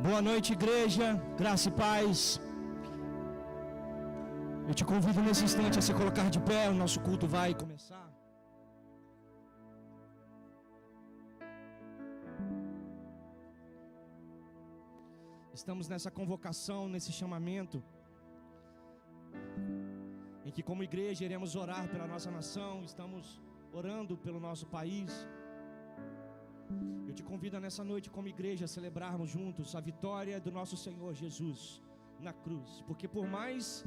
Boa noite, igreja, graça e paz. Eu te convido nesse instante a se colocar de pé, o nosso culto vai começar. Estamos nessa convocação, nesse chamamento, em que como igreja iremos orar pela nossa nação, estamos orando pelo nosso país. Eu te convido nessa noite como igreja a celebrarmos juntos a vitória do nosso Senhor Jesus na cruz. Porque por mais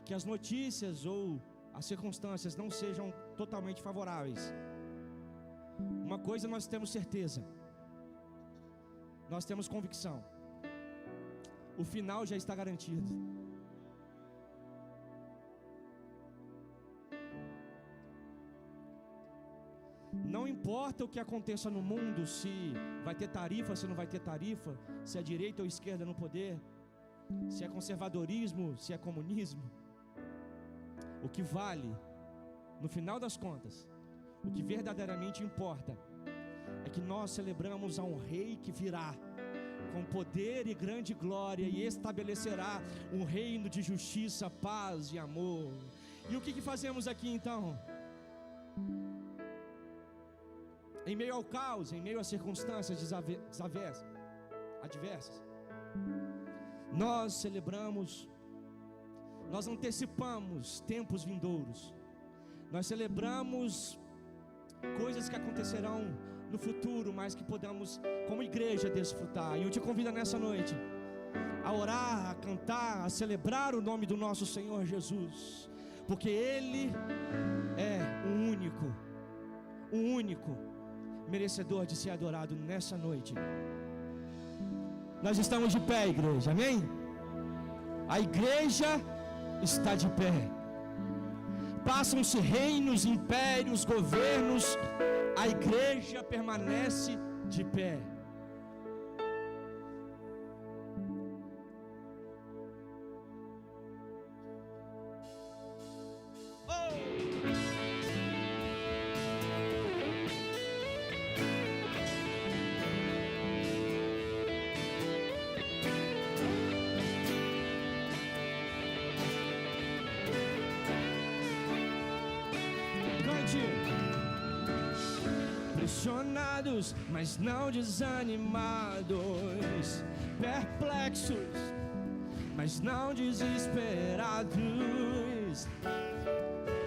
que as notícias ou as circunstâncias não sejam totalmente favoráveis, uma coisa nós temos certeza, nós temos convicção: o final já está garantido. Não importa o que aconteça no mundo, se vai ter tarifa, se não vai ter tarifa, se é direita ou esquerda no poder, se é conservadorismo, se é comunismo. O que vale, no final das contas, o que verdadeiramente importa, é que nós celebramos a um rei que virá com poder e grande glória e estabelecerá um reino de justiça, paz e amor. E o que fazemos aqui então? Em meio ao caos, em meio às circunstâncias adversas, nós celebramos, nós antecipamos tempos vindouros, nós celebramos coisas que acontecerão no futuro, mas que podamos como igreja desfrutar. E eu te convido nessa noite a orar, a cantar, a celebrar o nome do nosso Senhor Jesus, porque Ele é o único merecedor de ser adorado nessa noite. Nós estamos de pé, igreja, amém? A igreja está de pé. Passam-se reinos, impérios, governos, a igreja permanece de pé. Pressionados, mas não desanimados, perplexos, mas não desesperados,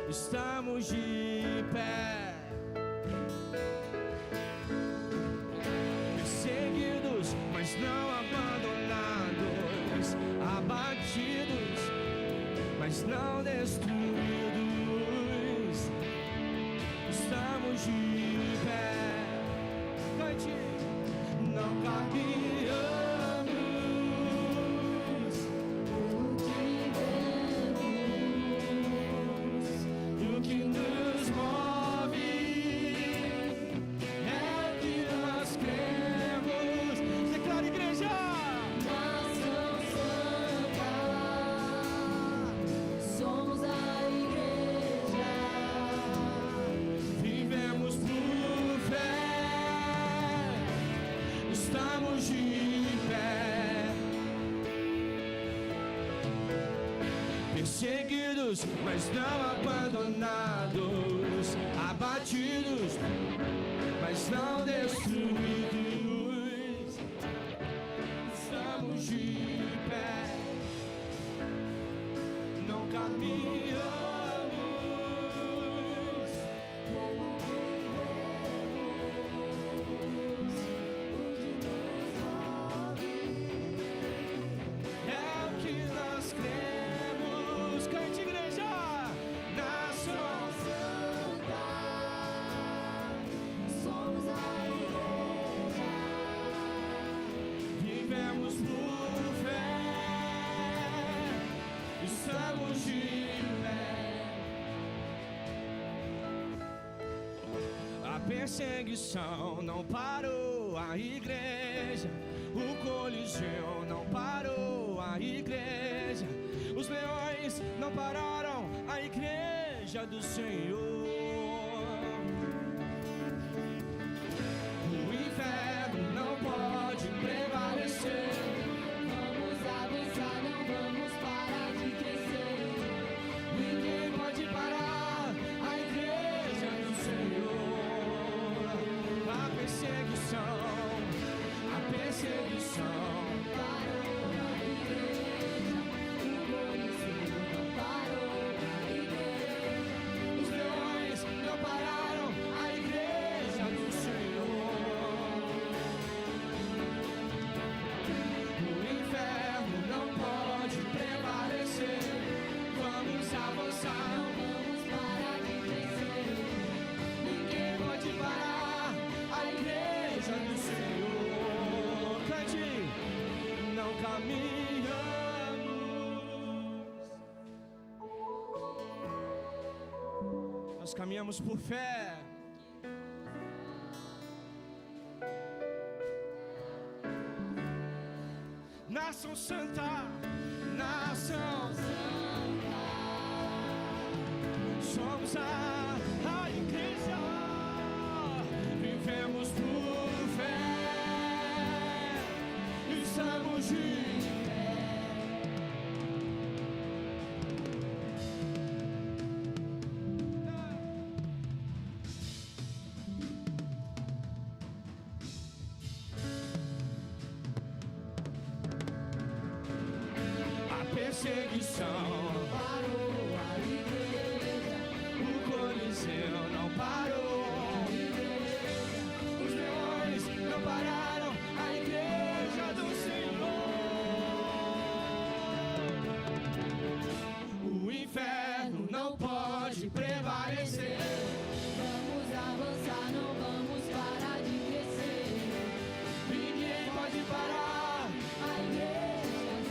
estamos de pé. Perseguidos, mas não abandonados, abatidos, mas não destruídos, estamos de pé. Cante. Não caminhamos pelo que vemos, e o que nos move é o que nós cremos. Declara, igreja! Nação Santa, somos a igreja. Vivemos por fé, estamos de pé. Perseguidos, mas não abandonados, abatidos, mas não destruídos, estamos de pé. Não caminhamos como é o que nós cremos. Cante, igreja! Nação Santa, somos a igreja. vivemos por fé, estamos de pé. A perseguição não parou a igreja, o coliseu não parou a igreja, os leões não pararam a igreja do Senhor. O inferno não pode prevalecer. Nós caminhamos por fé. Nação santa, nação santa, somos a igreja, vivemos por fé, estamos de pé. Perseguição parou a igreja, o Coliseu não parou a igreja, os leões não pararam a igreja do Senhor. O inferno não pode prevalecer. Vamos avançar, não vamos parar de crescer. Ninguém pode parar A igreja do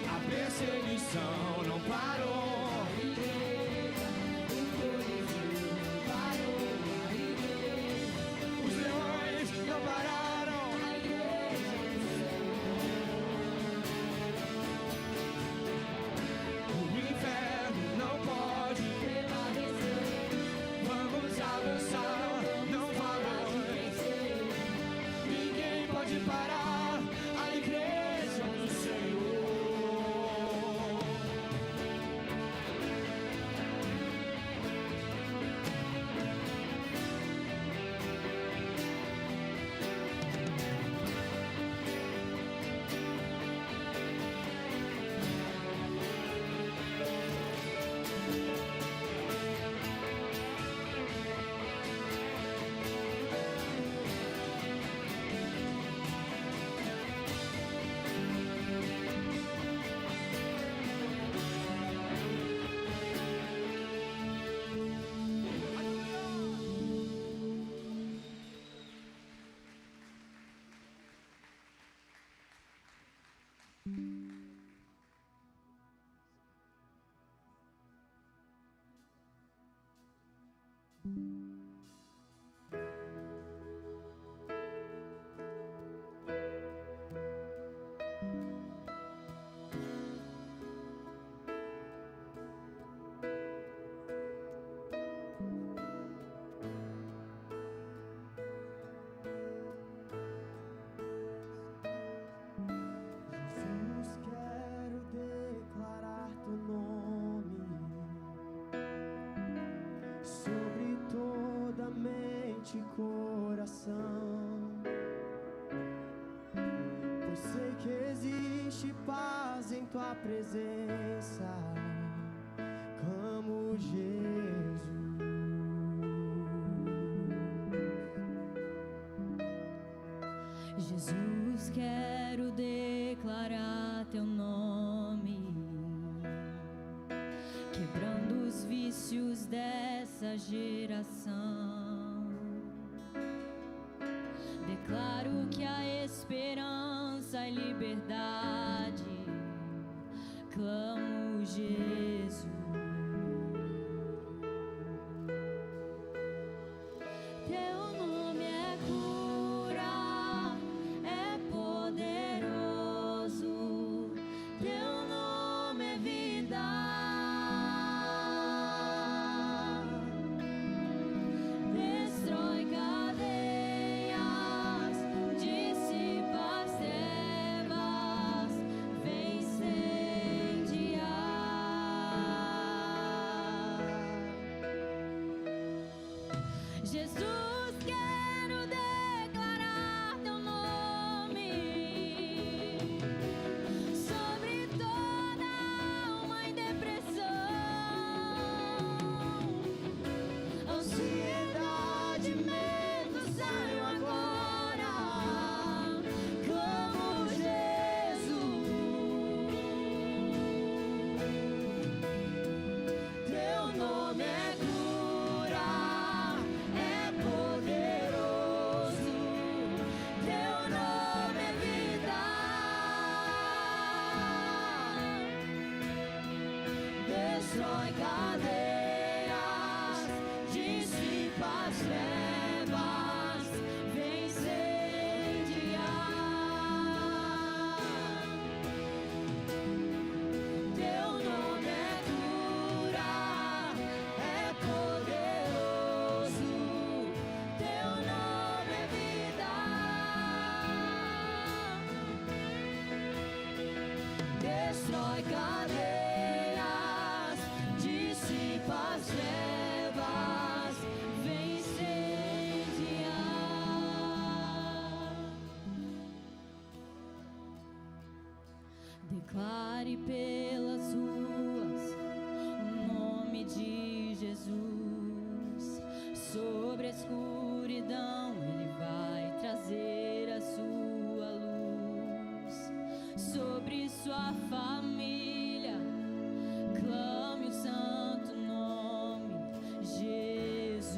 a perseguição não parou. a igreja, o Coliseu parou a igreja, Os leões não pararam. a igreja do O inferno não pode prevalecer. Vamos avançar, não vamos Vencer. Ninguém pode parar a igreja do Senhor. Jesus, quero declarar teu nome sobre toda mente e coração, pois sei que existe paz em tua presença. Clamo Jesus. Jesus, quero declarar teu nome, quebrando os vícios dessa geração. Declaro que há esperança e liberdade. Clamo Jesus. Teu nome é cura, é poderoso. Teu nome é vida. Destrói cadeias, dissipa as trevas, vem incendiar. Jesus, quero declarar teu nome sobre toda alma em depressão, ansiedade, medo, saiam agora. Clamo Jesus. Teu nome é cura, é poder. cadeias, dissipa as trevas, vem incendiar. Teu nome é cura, é poderoso, teu nome é vida. Destrói cadeias, dissipa as trevas, vem incendiar. Declare pelas ruas o nome de Jesus. Sobre a escuridão ele vai trazer a sua luz. Sobre sua família, clame o santo nome, Jesus.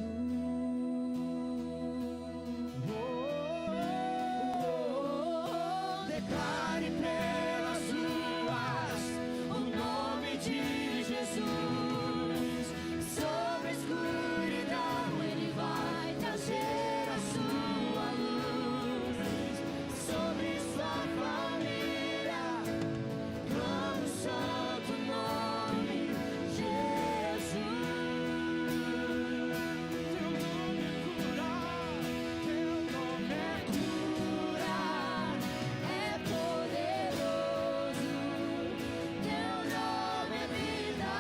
Declare pelas ruas o nome de Jesus. Sobre a escuridão ele vai trazer a sua luz. Sobre sua família, clame o santo nome, Jesus. Teu nome é cura, É poderoso, teu nome é vida.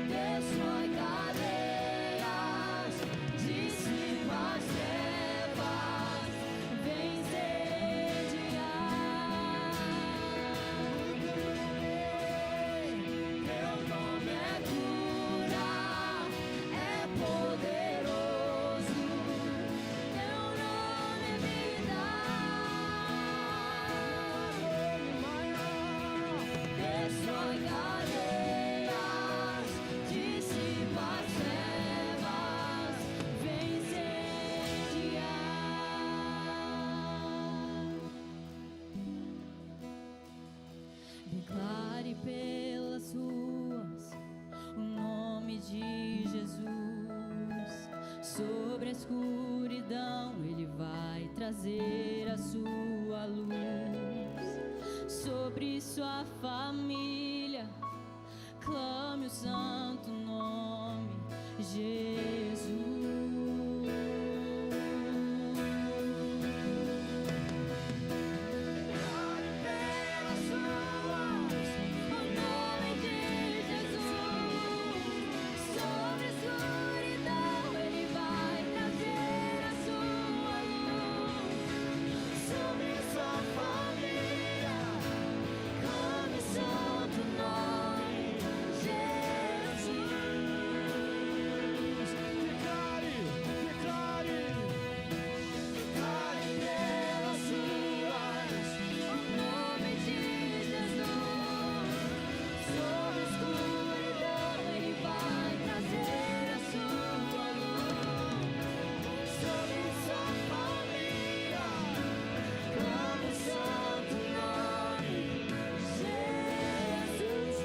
Destrói cadeias, dissipa as trevas, vem incendiar. Teu nome é cura, é poderoso, teu nome é vida. Destrói cadeias, dissipa as trevas, vem incendiar. Declare pelas ruas o nome de Jesus. Sobre a escuridão ele vai trazer a sua luz. Sobre sua família, clame o santo nome, Jesus. Pelas ruas, o nome de Jesus. Sobre a escuridão ele vai trazer a sua luz. Sobre sua família, clame o santo nome, Jesus. declare pelas ruas O nome de Jesus. Sobre a escuridão ele vai trazer a sua luz. Sobre sua família, clame o santo nome, Jesus.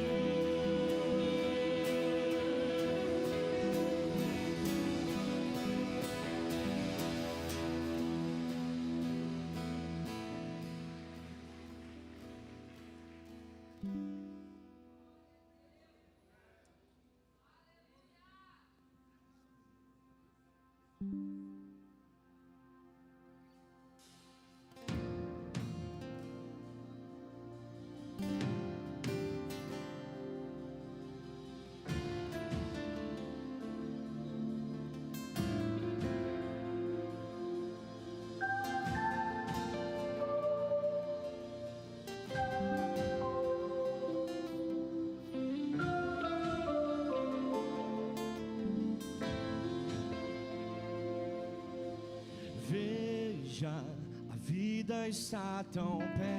Veja, a vida está tão perto.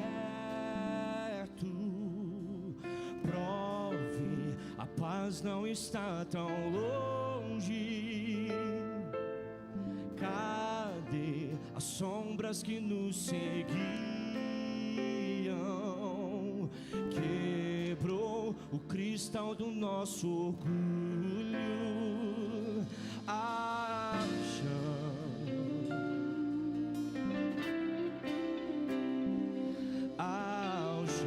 Prove, a paz não está tão longe. Cadê as sombras que nos seguiam? cristal do nosso orgulho ao chão, ao chão.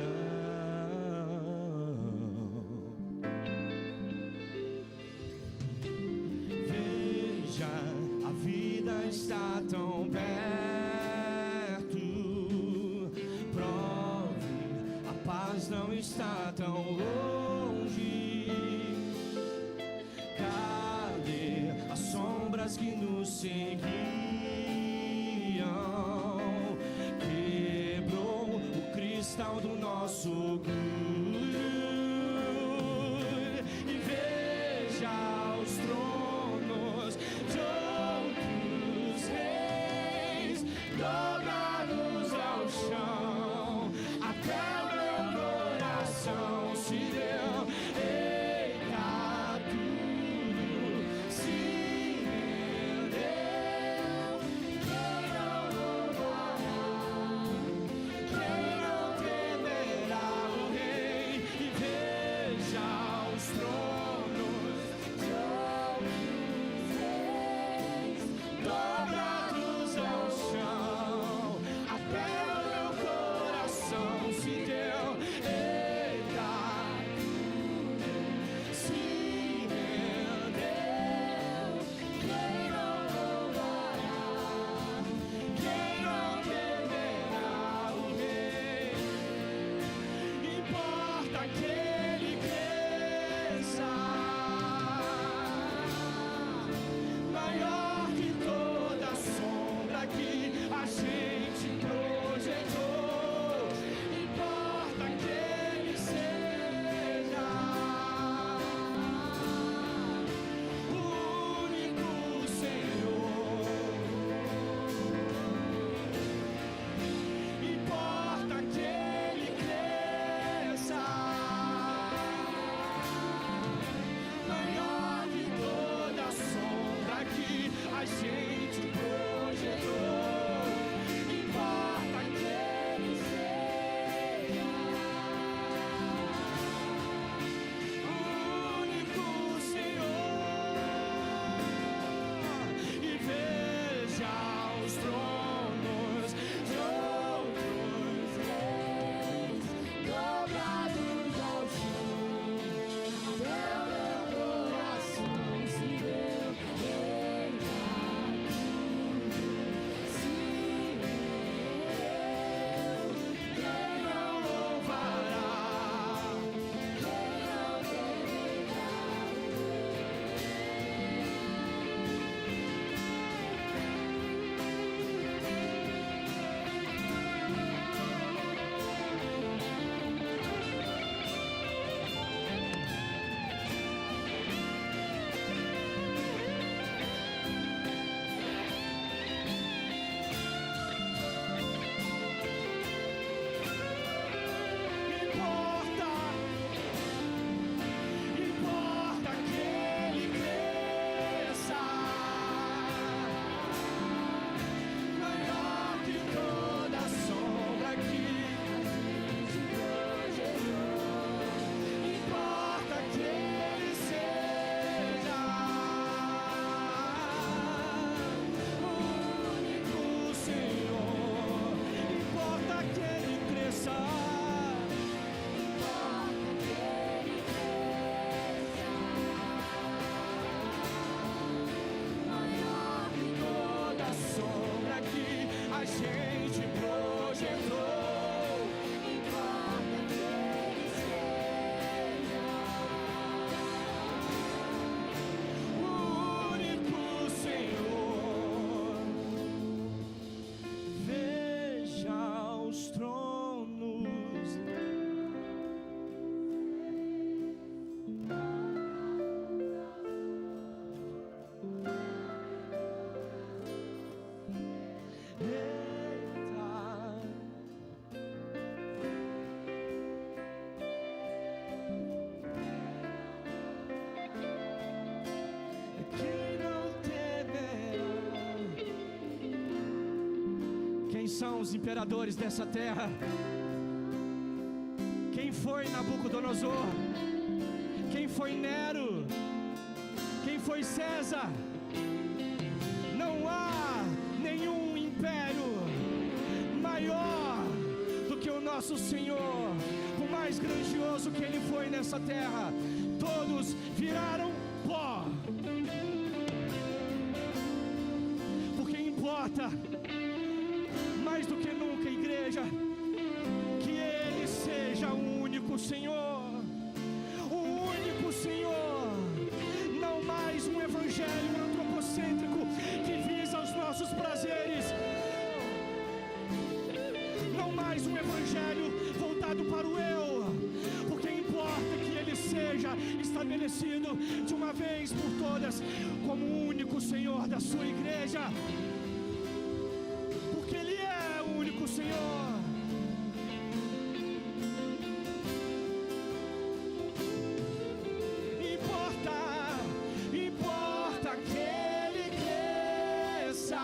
Veja, a vida está tão perto. Prove, a paz não está tão longe. Cadê as sombras que nos seguiam? Quebrou o cristal do nosso orgulho. E veja os tronos de outros reis dobrados ao chão. Até o meu coração se deu. Eita, tudo se rendeu. Quem não louvará? Quem não temerá o Rei? E veja os tronos de outros reis dobrados ao chão. Até o meu coração se deu. Eita, tudo se rendeu. Quem não louvará? Quem não temerá o Rei? Importa que ele cresça, maior que toda sombra que a gente projetou. Importa que ele seja o único Senhor. Importa que ele cresça, maior que toda sombra que a gente projetou. Importa que ele seja o único Senhor. E veja os tronos de outros reis dobrados ao chão. Até o meu coração se deu. Eita, tudo se rendeu. Quem não louvará? Quem não temerá? Importa que ele cresça, maior que toda sombra que a gente projetou. Importa que ele seja o único Senhor. Importa que ele cresça. Maior que toda sombra que a gente projetou. Importa que ele seja o único Senhor. Veja os tronos. Quem não temerá? Quem são os imperadores dessa terra? Quem foi Nabucodonosor? foi César. Não há nenhum império maior do que o nosso Senhor, o mais grandioso que Ele foi nessa terra. Todos viraram pó. Porque importa, mais do que nunca, igreja, que Ele seja o único Senhor. O único Senhor. Não mais um evangelho antropocêntrico que visa os nossos prazeres. Não mais um evangelho voltado para o eu. Porque importa que Ele seja estabelecido de uma vez por todas como o único Senhor da sua igreja. Porque Ele é o único Senhor. Importa que Ele cresça.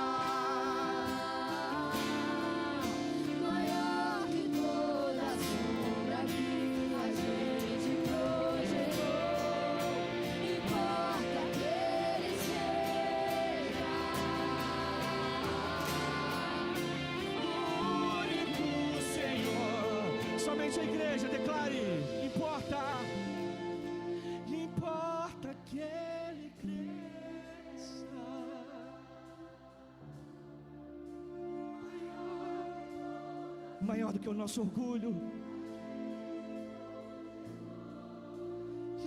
Maior que toda sombra que a gente projetou. Importa que Ele seja O único Senhor. Somente a igreja declare: importa. Importa que Ele cresça. Maior do que o nosso orgulho.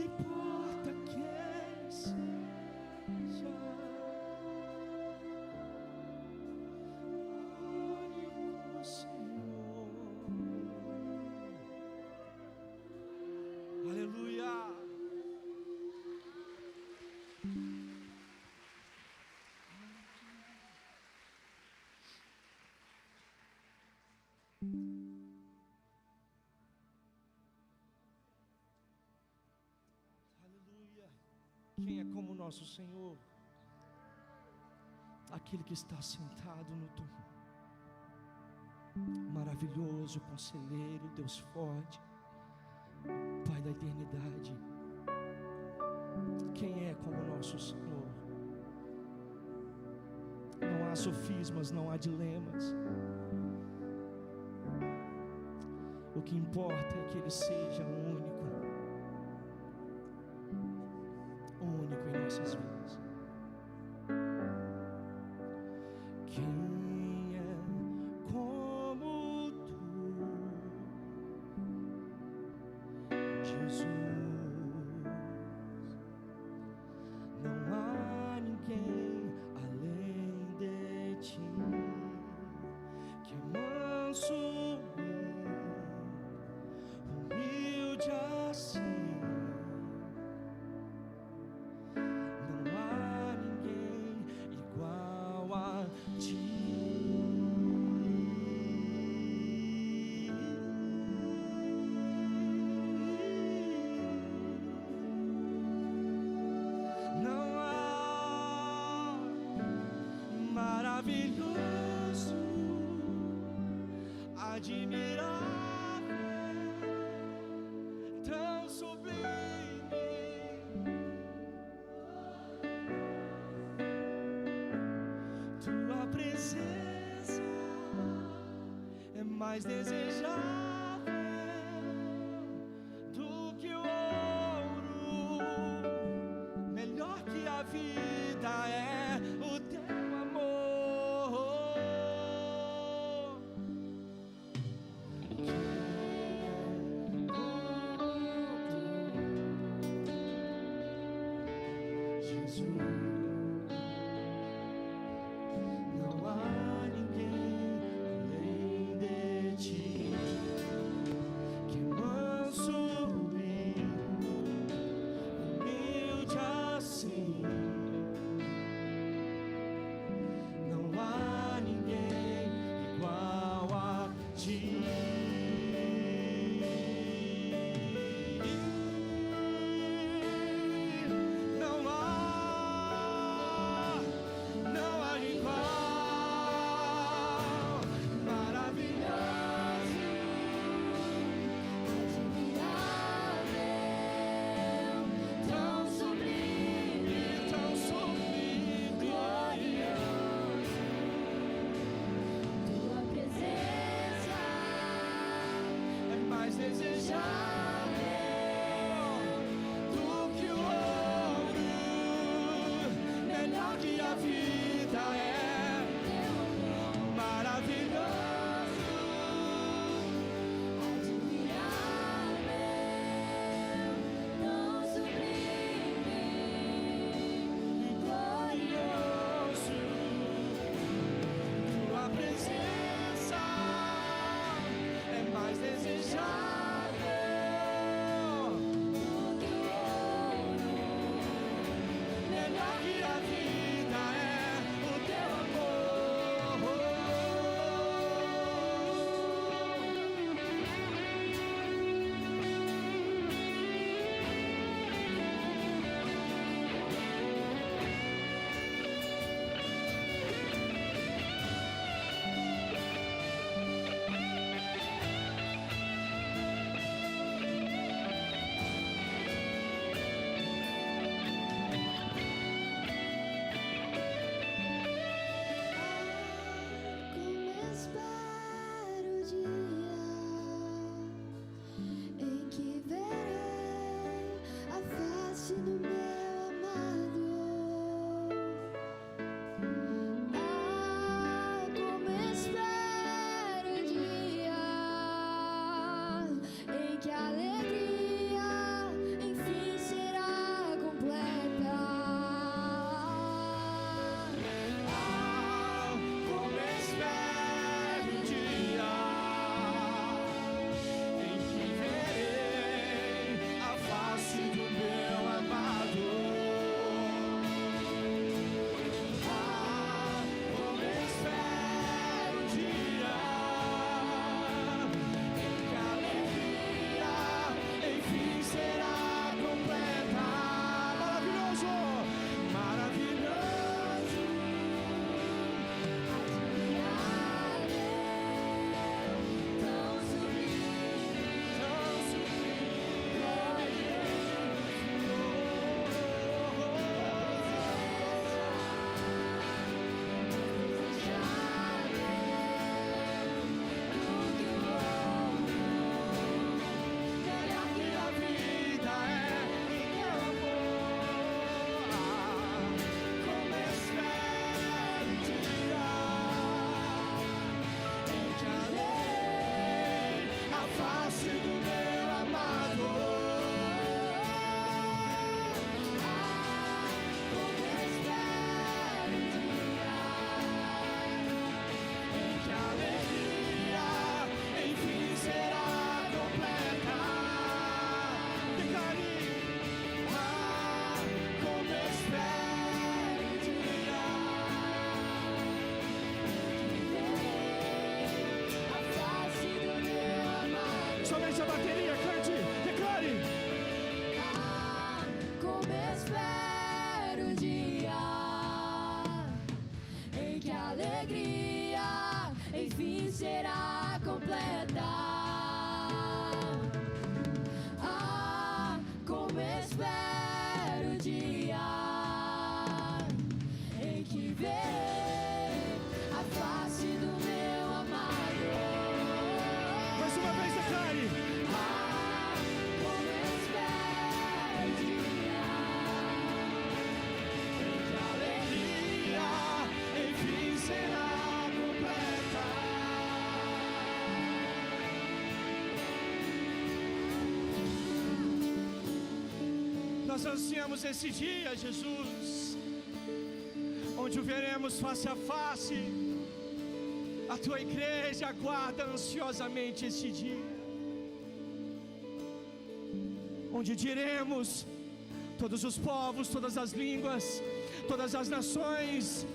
Importa que Ele seja o único Senhor. Aleluia. Aleluia. Quem é como o nosso Senhor? Aquele que está sentado no trono. Maravilhoso, conselheiro, Deus forte, Pai da eternidade. Quem é como o nosso Senhor? Não há sofismas, não há dilemas. O que importa é que Ele seja o único em nossas vidas. Quem é como Tu, Jesus? Não há ninguém além de Ti, que é manso, humilde assim. Não há ninguém igual a Ti. Não há maravilhoso, admirável, tão sublime. Tua presença é mais desejável do que o ouro, melhor que a vida é o Teu amor. Jesus, não há ninguém além de Ti, que é manso e humilde assim. que a vida é maravilhoso, admirável, tão sublime, glorioso. Tua presença é mais desejável do que o ouro. melhor que a vida é o teu amor. Como espero o dia em que verei a face do meu amado. Como espero o dia em que a alegria enfim será completa. Como espero o dia em que verei a face do meu amado. Como espero o dia em que a alegria enfim será completa. Maravilhoso, maravilhoso. Tão sublime, Melhor que a vida é o teu amor. Como espero o dia em que alei a face do meu amado. como espero o dia Em que a alegria enfim será completa. Declare, como espero o dia a face do meu amado. somente a bateria, cante, declare. Como espero o dia em que a alegria enfim será completa. Como espero o dia em que verei a face do meu amado. Mais uma vez, declare. Como espero o dia em que a Alegria enfim será completa. Nós ansiamos esse dia, Jesus, onde o veremos face a face. A tua igreja aguarda ansiosamente esse dia, onde diremos, todos os povos, todas as línguas, todas as nações,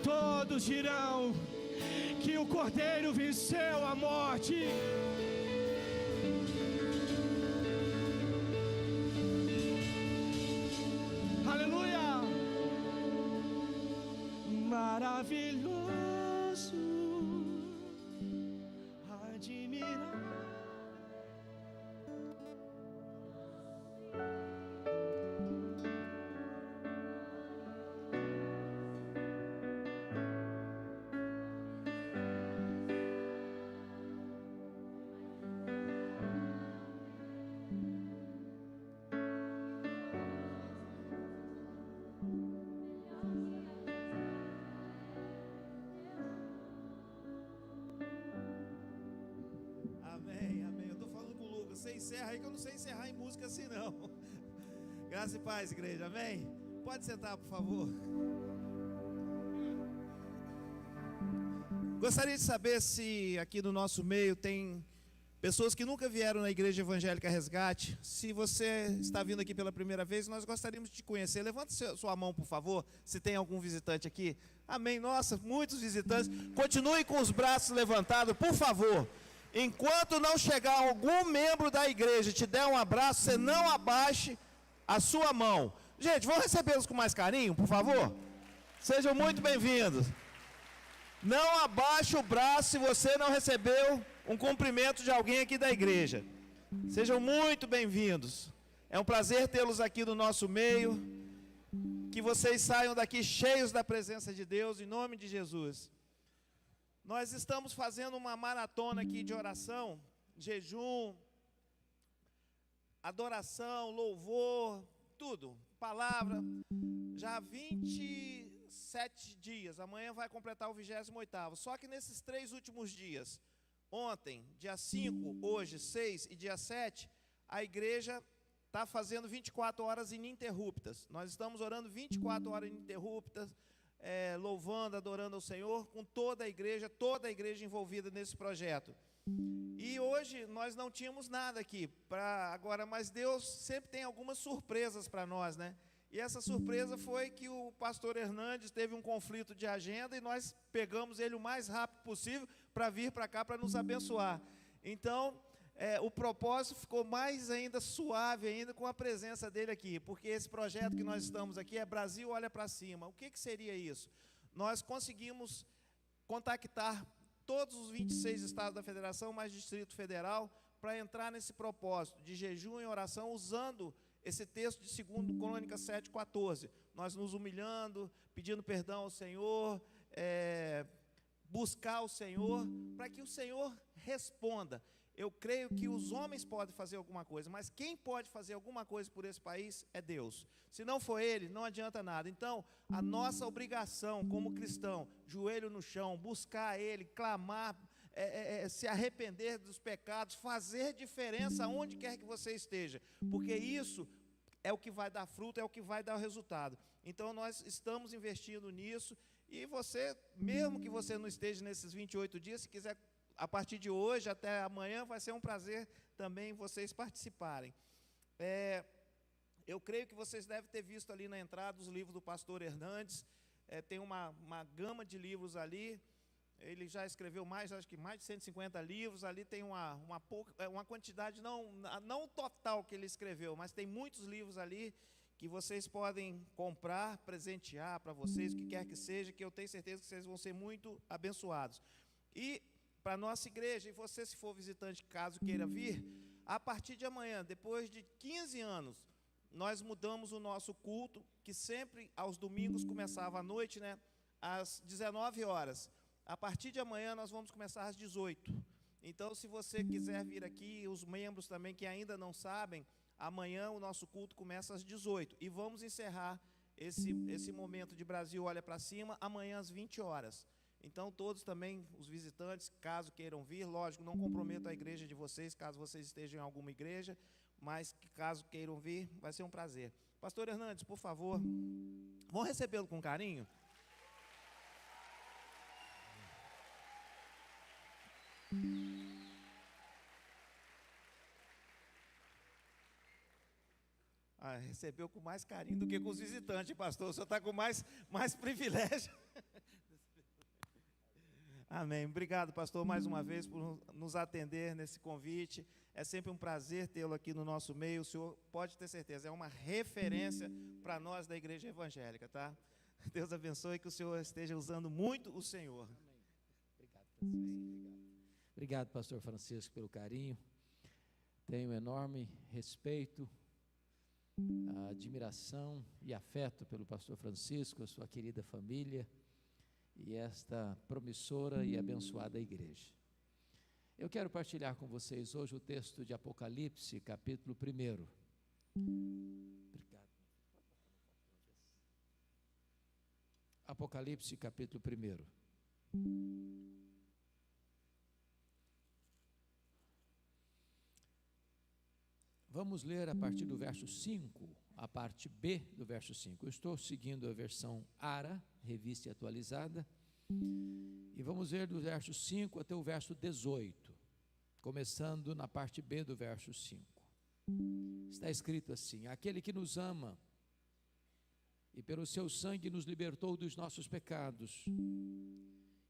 todos dirão que o Cordeiro venceu a morte. Aleluia! Maravilhoso, admirável. encerra aí, que eu não sei encerrar em música assim não. Graça e paz, igreja, amém? Pode sentar, por favor. Gostaria de saber se aqui no nosso meio tem pessoas que nunca vieram na Igreja Evangélica Resgate. Se você está vindo aqui pela primeira vez, nós gostaríamos de te conhecer. Levante sua mão, por favor, se tem algum visitante aqui. Amém. Nossa, muitos visitantes. Continue com os braços levantados, por favor. Enquanto não chegar algum membro da igreja e te der um abraço, você não abaixe a sua mão. Gente, vamos recebê-los com mais carinho, por favor? Sejam muito bem-vindos. Não abaixe o braço se você não recebeu um cumprimento de alguém aqui da igreja. Sejam muito bem-vindos. É um prazer tê-los aqui no nosso meio. Que vocês saiam daqui cheios da presença de Deus, em nome de Jesus. Nós estamos fazendo uma maratona aqui de oração, jejum, adoração, louvor, tudo, palavra. Já há 27 dias, amanhã vai completar o 28º. Só que nesses 3 últimos dias, ontem, dia 5, hoje, 6 e dia 7, a igreja está fazendo 24 horas ininterruptas. Nós estamos orando 24 horas ininterruptas, louvando, adorando ao Senhor, com toda a igreja envolvida nesse projeto. E hoje nós não tínhamos nada aqui para agora, mas Deus sempre tem algumas surpresas para nós, né? E essa surpresa foi que o pastor Hernandes teve um conflito de agenda e nós pegamos ele o mais rápido possível para vir para cá para nos abençoar. Então, o propósito ficou mais ainda suave ainda com a presença dele aqui, porque esse projeto que nós estamos aqui é Brasil Olha para Cima. O que seria isso? Nós conseguimos contactar todos os 26 estados da federação, mais Distrito Federal, para entrar nesse propósito de jejum e oração, usando esse texto de 2 Crônicas 7,14. Nós nos humilhando, pedindo perdão ao Senhor, buscar o Senhor, para que o Senhor responda. Eu creio que os homens podem fazer alguma coisa, mas quem pode fazer alguma coisa por esse país é Deus. Se não for Ele, não adianta nada. Então, a nossa obrigação como cristão, joelho no chão, buscar Ele, clamar, se arrepender dos pecados, fazer diferença onde quer que você esteja, porque isso é o que vai dar fruto, é o que vai dar o resultado. Então, nós estamos investindo nisso, e você, mesmo que você não esteja nesses 28 dias, se quiser, a partir de hoje até amanhã, vai ser um prazer também vocês participarem. Eu creio que vocês devem ter visto ali na entrada os livros do pastor Hernandes. Tem uma gama de livros ali. Ele já escreveu acho que mais de 150 livros. Ali tem uma quantidade, não total que ele escreveu, mas tem muitos livros ali que vocês podem comprar, presentear para vocês, o que quer que seja, que eu tenho certeza que vocês vão ser muito abençoados. E para a nossa igreja, e você, se for visitante, caso queira vir, a partir de amanhã, depois de 15 anos, nós mudamos o nosso culto, que sempre aos domingos começava à noite, né, às 19 horas. A partir de amanhã nós vamos começar às 18. Então, se você quiser vir aqui, os membros também que ainda não sabem, amanhã o nosso culto começa às 18. E vamos encerrar esse momento de Brasil Olha para Cima amanhã às 20 horas. Então, todos também, os visitantes, caso queiram vir, lógico, não comprometo a igreja de vocês, caso vocês estejam em alguma igreja, mas caso queiram vir, vai ser um prazer. Pastor Hernandes, por favor, vão recebê-lo com carinho? Recebeu com mais carinho do que com os visitantes, pastor. O senhor está com mais privilégio. Amém. Obrigado, pastor, mais uma vez por nos atender nesse convite. É sempre um prazer tê-lo aqui no nosso meio. O senhor pode ter certeza, é uma referência para nós da Igreja Evangélica, tá? Deus abençoe, que o senhor esteja usando muito o Senhor. Amém. Obrigado, pastor Francisco, pelo carinho. Tenho enorme respeito, admiração e afeto pelo pastor Francisco, a sua querida família e esta promissora e abençoada igreja. Eu quero partilhar com vocês hoje o texto de Apocalipse, capítulo 1. Obrigado. Apocalipse, capítulo 1. Vamos ler a partir do verso 5, a parte B do verso 5. Eu estou seguindo a versão ARA, revista e atualizada, e vamos ver do verso 5 até o verso 18, começando na parte B do verso 5. Está escrito assim: aquele que nos ama e pelo seu sangue nos libertou dos nossos pecados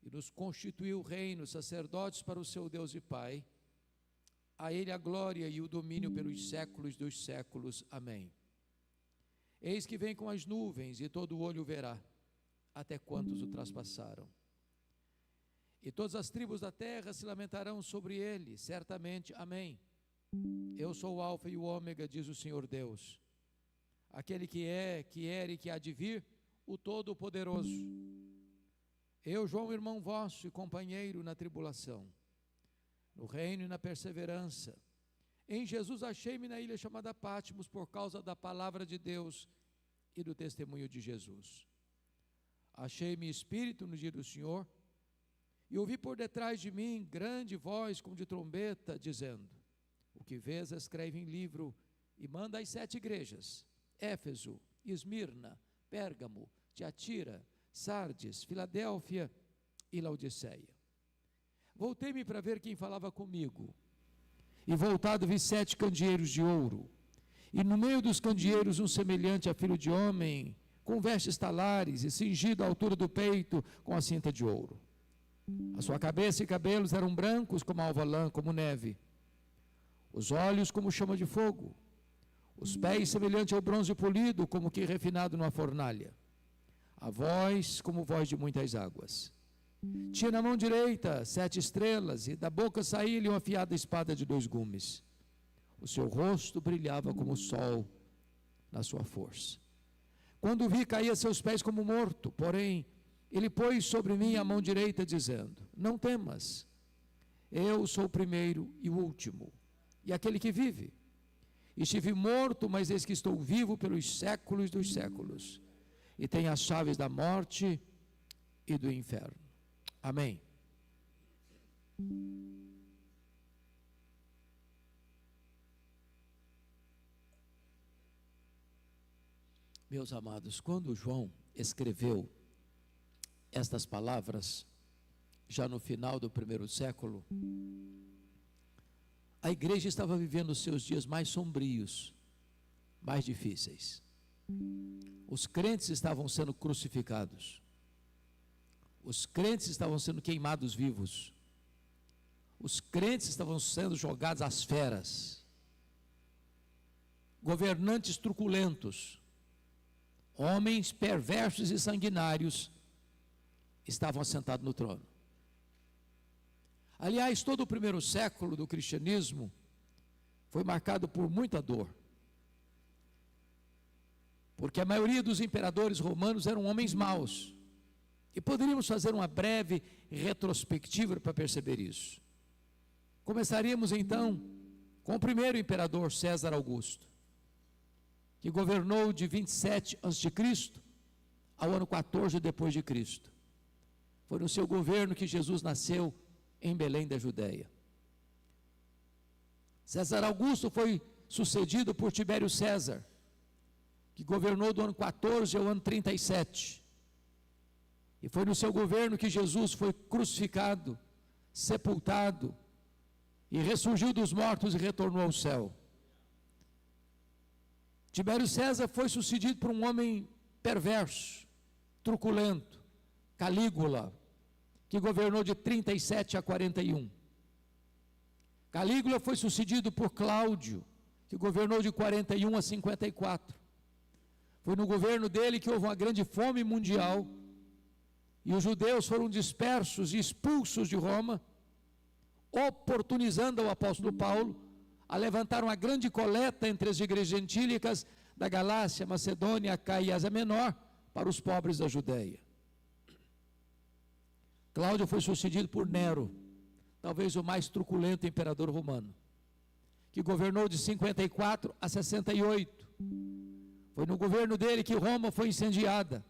e nos constituiu reino, sacerdotes para o seu Deus e Pai, a ele a glória e o domínio pelos séculos dos séculos. Amém. Eis que vem com as nuvens e todo olho verá, até quantos o traspassaram. E todas as tribos da terra se lamentarão sobre ele, certamente. Amém. Eu sou o Alfa e o Ômega, diz o Senhor Deus, aquele que é, que era e que há de vir, o Todo-Poderoso. Eu, João, irmão vosso e companheiro na tribulação, no reino e na perseverança, em Jesus achei-me na ilha chamada Patmos, por causa da palavra de Deus e do testemunho de Jesus. Achei-me espírito no dia do Senhor, e ouvi por detrás de mim grande voz como de trombeta, dizendo: o que vês escreve em livro e manda às 7 igrejas: Éfeso, Esmirna, Pérgamo, Tiatira, Sardes, Filadélfia e Laodiceia. Voltei-me para ver quem falava comigo, e voltado vi 7 candeeiros de ouro, e no meio dos candeeiros um semelhante a filho de homem, com vestes talares e cingido à altura do peito com a cinta de ouro. A sua cabeça e cabelos eram brancos como alva lã, como neve, os olhos como chama de fogo, os pés semelhante ao bronze polido, como que refinado numa fornalha, a voz como voz de muitas águas. Tinha na mão direita 7 estrelas, e da boca saía-lhe uma afiada espada de 2 gumes. O seu rosto brilhava como o sol na sua força. Quando o vi, caí a seus pés como morto, porém ele pôs sobre mim a mão direita, dizendo: não temas, eu sou o primeiro e o último, e aquele que vive. Estive morto, mas eis que estou vivo pelos séculos dos séculos, e tenho as chaves da morte e do inferno. Amém. Meus amados, quando João escreveu estas palavras, já no final do 1º século, a igreja estava vivendo os seus dias mais sombrios, mais difíceis. Os crentes estavam sendo crucificados. Os crentes estavam sendo queimados vivos. Os crentes estavam sendo jogados às feras. Governantes truculentos, homens perversos e sanguinários estavam assentados no trono. Aliás, todo o 1º século do cristianismo foi marcado por muita dor, porque a maioria dos imperadores romanos eram homens maus, e poderíamos fazer uma breve retrospectiva para perceber isso. Começaríamos então com o primeiro imperador, César Augusto, que governou de 27 a.C. ao ano 14 depois de Cristo. Foi no seu governo que Jesus nasceu em Belém da Judéia. César Augusto foi sucedido por Tibério César, que governou do ano 14 ao ano 37. E foi no seu governo que Jesus foi crucificado, sepultado, e ressurgiu dos mortos e retornou ao céu. Tibério César foi sucedido por um homem perverso, truculento, Calígula, que governou de 37 a 41. Calígula foi sucedido por Cláudio, que governou de 41 a 54. Foi no governo dele que houve uma grande fome mundial, e os judeus foram dispersos e expulsos de Roma, oportunizando o apóstolo Paulo a levantar uma grande coleta entre as igrejas gentílicas da Galácia, Macedônia, Acaia e Ásia Menor, para os pobres da Judéia. Cláudio foi sucedido por Nero, talvez o mais truculento imperador romano, que governou de 54 a 68. Foi no governo dele que Roma foi incendiada.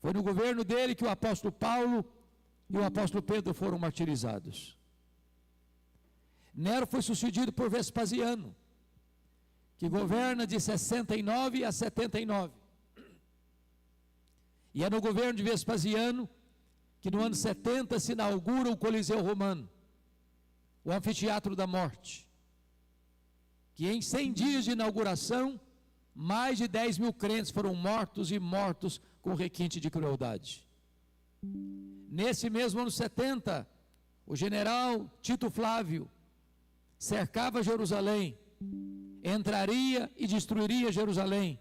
Foi no governo dele que o apóstolo Paulo e o apóstolo Pedro foram martirizados. Nero foi sucedido por Vespasiano, que governa de 69 a 79. E é no governo de Vespasiano que no ano 70 se inaugura o Coliseu Romano, o Anfiteatro da Morte, que em 100 dias de inauguração, mais de 10 mil crentes foram mortos e mortos com requinte de crueldade. Nesse mesmo ano 70, o general Tito Flávio cercava Jerusalém, entraria e destruiria Jerusalém,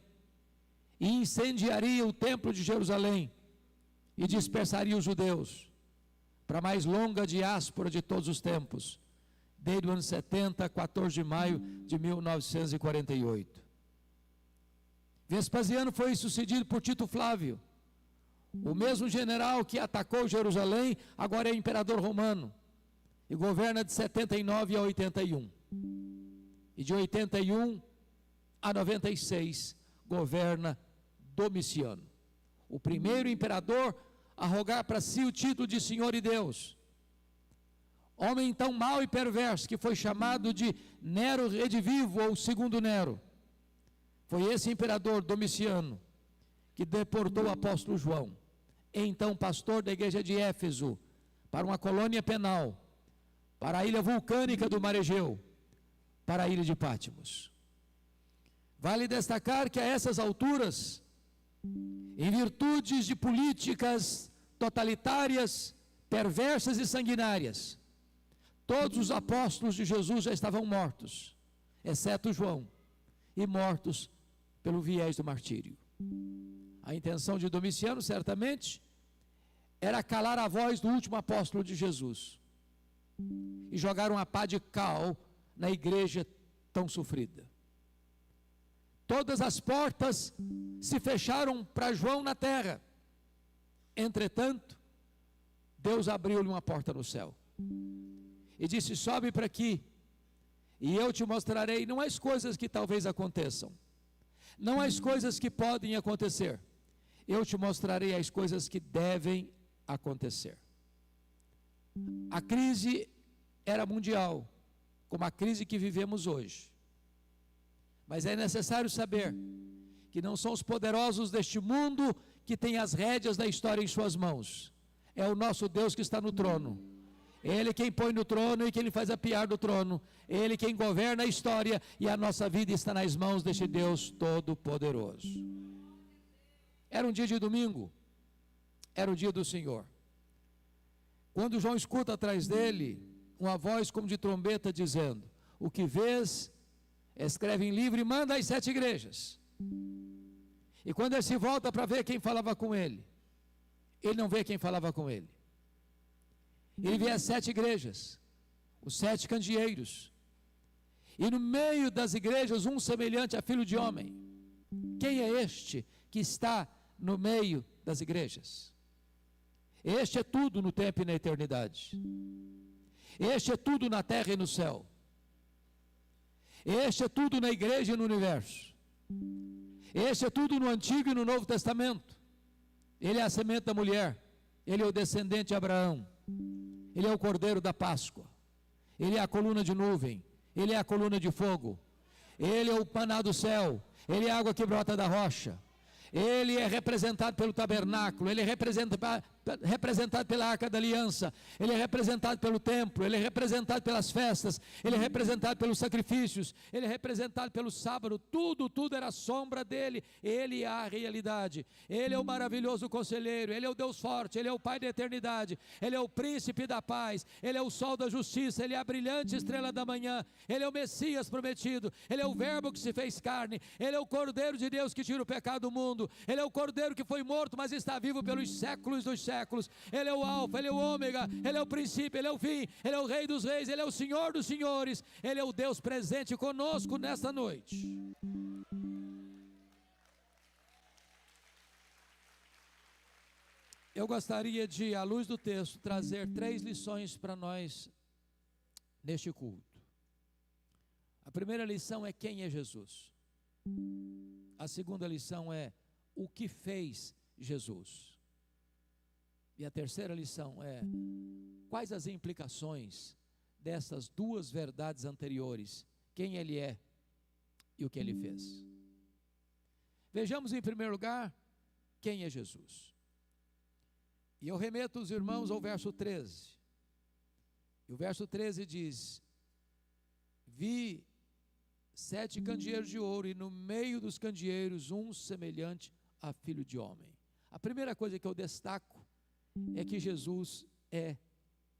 e incendiaria o templo de Jerusalém, e dispersaria os judeus, para a mais longa diáspora de todos os tempos, desde o ano 70, 14 de maio de 1948. Vespasiano foi sucedido por Tito Flávio, o mesmo general que atacou Jerusalém, agora é imperador romano, e governa de 79 a 81. E de 81 a 96 governa Domiciano, o primeiro imperador a rogar para si o título de Senhor e Deus. Homem tão mau e perverso que foi chamado de Nero Redivivo, ou segundo Nero. Foi esse imperador Domiciano que deportou o apóstolo João, então pastor da igreja de Éfeso, para uma colônia penal, para a ilha vulcânica do Mar Egeu, para a ilha de Patmos. Vale destacar que a essas alturas, em virtude de políticas totalitárias, perversas e sanguinárias, todos os apóstolos de Jesus já estavam mortos, exceto João, e mortos pelo viés do martírio. A intenção de Domiciano, certamente, era calar a voz do último apóstolo de Jesus e jogar uma pá de cal na igreja tão sofrida. Todas as portas se fecharam para João na terra. Entretanto, Deus abriu-lhe uma porta no céu e disse: sobe para aqui e eu te mostrarei não as coisas que talvez aconteçam, não as coisas que podem acontecer, eu te mostrarei as coisas que devem acontecer. A crise era mundial, como a crise que vivemos hoje. Mas é necessário saber que não são os poderosos deste mundo que têm as rédeas da história em suas mãos. É o nosso Deus que está no trono. Ele quem põe no trono e quem faz apiar do trono. Ele quem governa a história, e a nossa vida está nas mãos deste Deus Todo-Poderoso. Era um dia de domingo, era o dia do Senhor. Quando João escuta atrás dele uma voz como de trombeta dizendo: o que vês, escreve em livro e manda às 7 igrejas. E quando ele se volta para ver quem falava com ele, ele não vê quem falava com ele. Ele vê as 7 igrejas, os 7 candeeiros, e no meio das igrejas um semelhante a filho de homem. Quem é este que está no meio das igrejas? Este é tudo no tempo e na eternidade. Este é tudo na terra e no céu. Este é tudo na igreja e no universo. Este é tudo no Antigo e no Novo Testamento. Ele é a semente da mulher, ele é o descendente de Abraão, ele é o cordeiro da Páscoa, ele é a coluna de nuvem, ele é a coluna de fogo, ele é o maná do céu, ele é a água que brota da rocha. Ele é representado pelo tabernáculo, ele é representado pela Arca da Aliança, ele é representado pelo templo, ele é representado pelas festas, ele é representado pelos sacrifícios, ele é representado pelo sábado. Tudo era sombra dele. Ele é a realidade. Ele é o maravilhoso conselheiro, ele é o Deus forte, ele é o Pai da eternidade, ele é o príncipe da paz, ele é o sol da justiça, ele é a brilhante estrela da manhã, ele é o Messias prometido, ele é o verbo que se fez carne, ele é o Cordeiro de Deus que tira o pecado do mundo. Ele é o Cordeiro que foi morto, mas está vivo pelos séculos dos séculos. Ele é o Alfa, ele é o Ômega, ele é o princípio, ele é o fim, ele é o Rei dos reis, ele é o Senhor dos senhores, ele é o Deus presente conosco nesta noite. Eu gostaria de, à luz do texto, trazer 3 lições para nós neste culto. A primeira lição é: quem é Jesus? A segunda lição é: o que fez Jesus? E a terceira lição é: quais as implicações dessas 2 verdades anteriores? Quem ele é e o que ele fez. Vejamos em primeiro lugar quem é Jesus. E eu remeto os irmãos ao verso 13. E o verso 13 diz: vi 7 candeeiros de ouro, e no meio dos candeeiros um semelhante a filho de homem. A primeira coisa que eu destaco é que Jesus é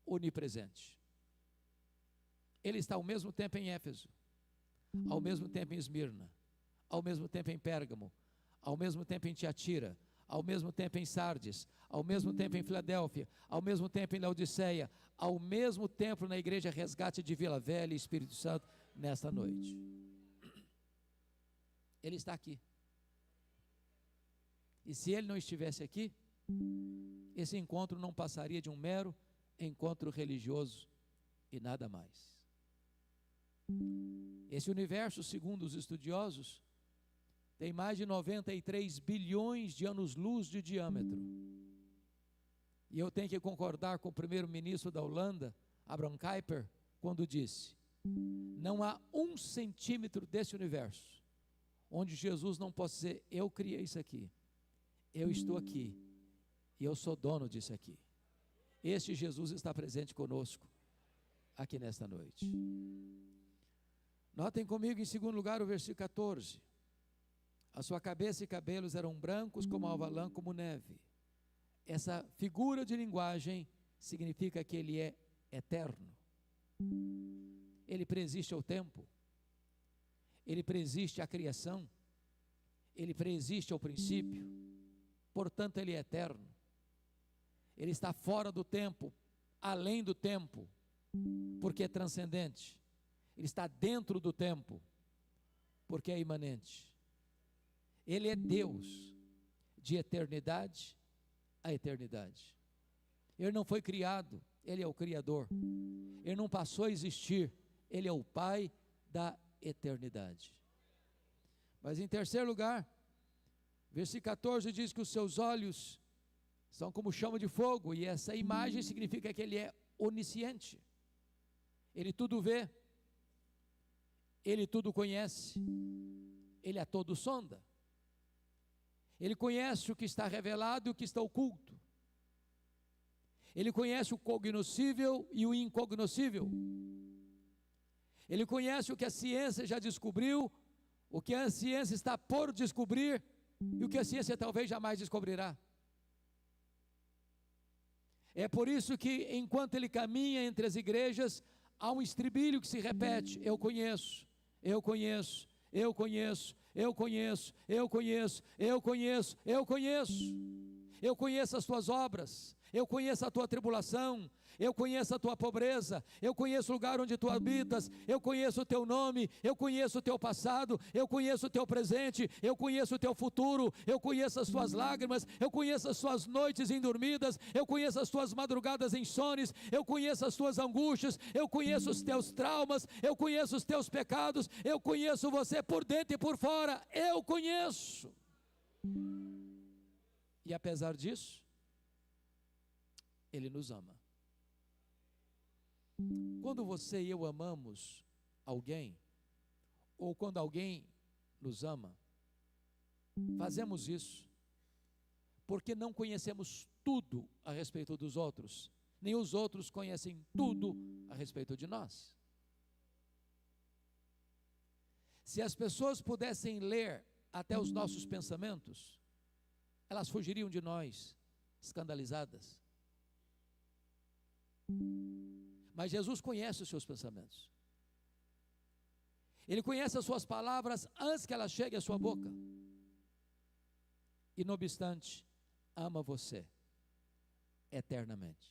onipresente. Ele está ao mesmo tempo em Éfeso, ao mesmo tempo em Esmirna, ao mesmo tempo em Pérgamo, ao mesmo tempo em Tiatira, ao mesmo tempo em Sardes, ao mesmo tempo em Filadélfia, ao mesmo tempo em Laodiceia, ao mesmo tempo na igreja Resgate de Vila Velha e Espírito Santo, nesta noite. Ele está aqui. E se ele não estivesse aqui, esse encontro não passaria de um mero encontro religioso e nada mais. Esse universo, segundo os estudiosos, tem mais de 93 bilhões de anos-luz de diâmetro. E eu tenho que concordar com o primeiro-ministro da Holanda, Abraham Kuyper, quando disse: não há 1 centímetro desse universo onde Jesus não possa dizer: eu criei isso aqui, eu estou aqui, e eu sou dono disso aqui. Este Jesus está presente conosco aqui nesta noite. Notem comigo em segundo lugar o versículo 14. A sua cabeça e cabelos eram brancos como alva lã, como neve. Essa figura de linguagem significa que ele é eterno. Ele preexiste ao tempo. Ele preexiste à criação. Ele preexiste ao princípio. Portanto, ele é eterno. Ele está fora do tempo, além do tempo, porque é transcendente. Ele está dentro do tempo, porque é imanente. Ele é Deus, de eternidade a eternidade. Ele não foi criado, ele é o Criador. Ele não passou a existir, ele é o Pai da eternidade. Mas em terceiro lugar, versículo 14 diz que os seus olhos são como chama de fogo, e essa imagem significa que ele é onisciente. Ele tudo vê, ele tudo conhece, ele a todo sonda. Ele conhece o que está revelado e o que está oculto. Ele conhece o cognoscível e o incognoscível. Ele conhece o que a ciência já descobriu, o que a ciência está por descobrir e o que a ciência talvez jamais descobrirá. É por isso que, enquanto ele caminha entre as igrejas, há um estribilho que se repete: eu conheço, eu conheço, eu conheço, eu conheço, eu conheço, eu conheço, eu conheço. Eu conheço as tuas obras, eu conheço a tua tribulação, eu conheço a tua pobreza, eu conheço o lugar onde tu habitas, eu conheço o teu nome, eu conheço o teu passado, eu conheço o teu presente, eu conheço o teu futuro, eu conheço as tuas lágrimas, eu conheço as tuas noites indormidas, eu conheço as tuas madrugadas insones, eu conheço as tuas angústias, eu conheço os teus traumas, eu conheço os teus pecados, eu conheço você por dentro e por fora, eu conheço. E apesar disso, Ele nos ama. Quando você e eu amamos alguém, ou quando alguém nos ama, fazemos isso porque não conhecemos tudo a respeito dos outros, nem os outros conhecem tudo a respeito de nós. Se as pessoas pudessem ler até os nossos pensamentos, elas fugiriam de nós, escandalizadas. Mas Jesus conhece os seus pensamentos. Ele conhece as suas palavras antes que elas cheguem à sua boca. E não obstante, ama você eternamente.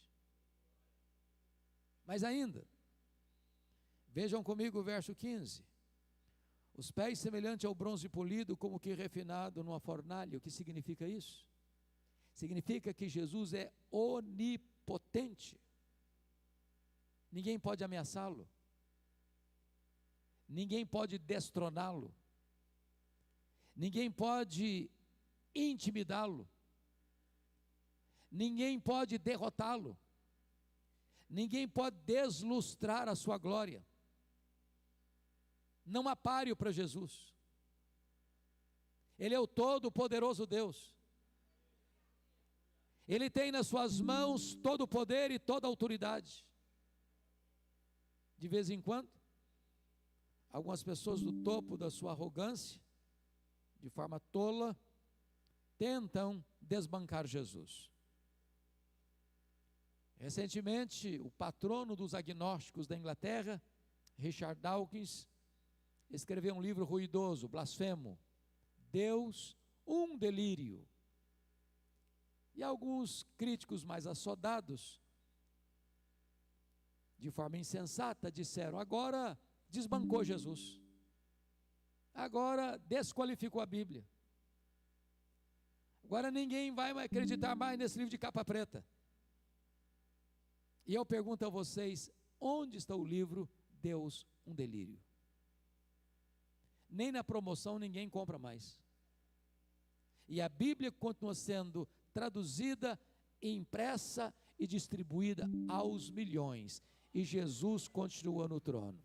Mas ainda, vejam comigo o verso 15. Os pés semelhante ao bronze polido, como que refinado numa fornalha. O que significa isso? Significa que Jesus é onipotente. Ninguém pode ameaçá-lo. Ninguém pode destroná-lo. Ninguém pode intimidá-lo. Ninguém pode derrotá-lo. Ninguém pode deslustrar a sua glória. Não há páreo para Jesus. Ele é o todo-poderoso Deus. Ele tem nas suas mãos todo o poder e toda a autoridade. De vez em quando, algumas pessoas do topo da sua arrogância, de forma tola, tentam desbancar Jesus. Recentemente, o patrono dos agnósticos da Inglaterra, Richard Dawkins, escreveu um livro ruidoso, blasfemo, Deus, um delírio. E alguns críticos mais assodados, de forma insensata, disseram: agora desbancou Jesus, agora desqualificou a Bíblia, agora ninguém vai acreditar mais nesse livro de capa preta. E eu pergunto a vocês, onde está o livro Deus, um delírio? Nem na promoção ninguém compra mais. E a Bíblia continua sendo traduzida, impressa e distribuída aos milhões. E Jesus continua no trono.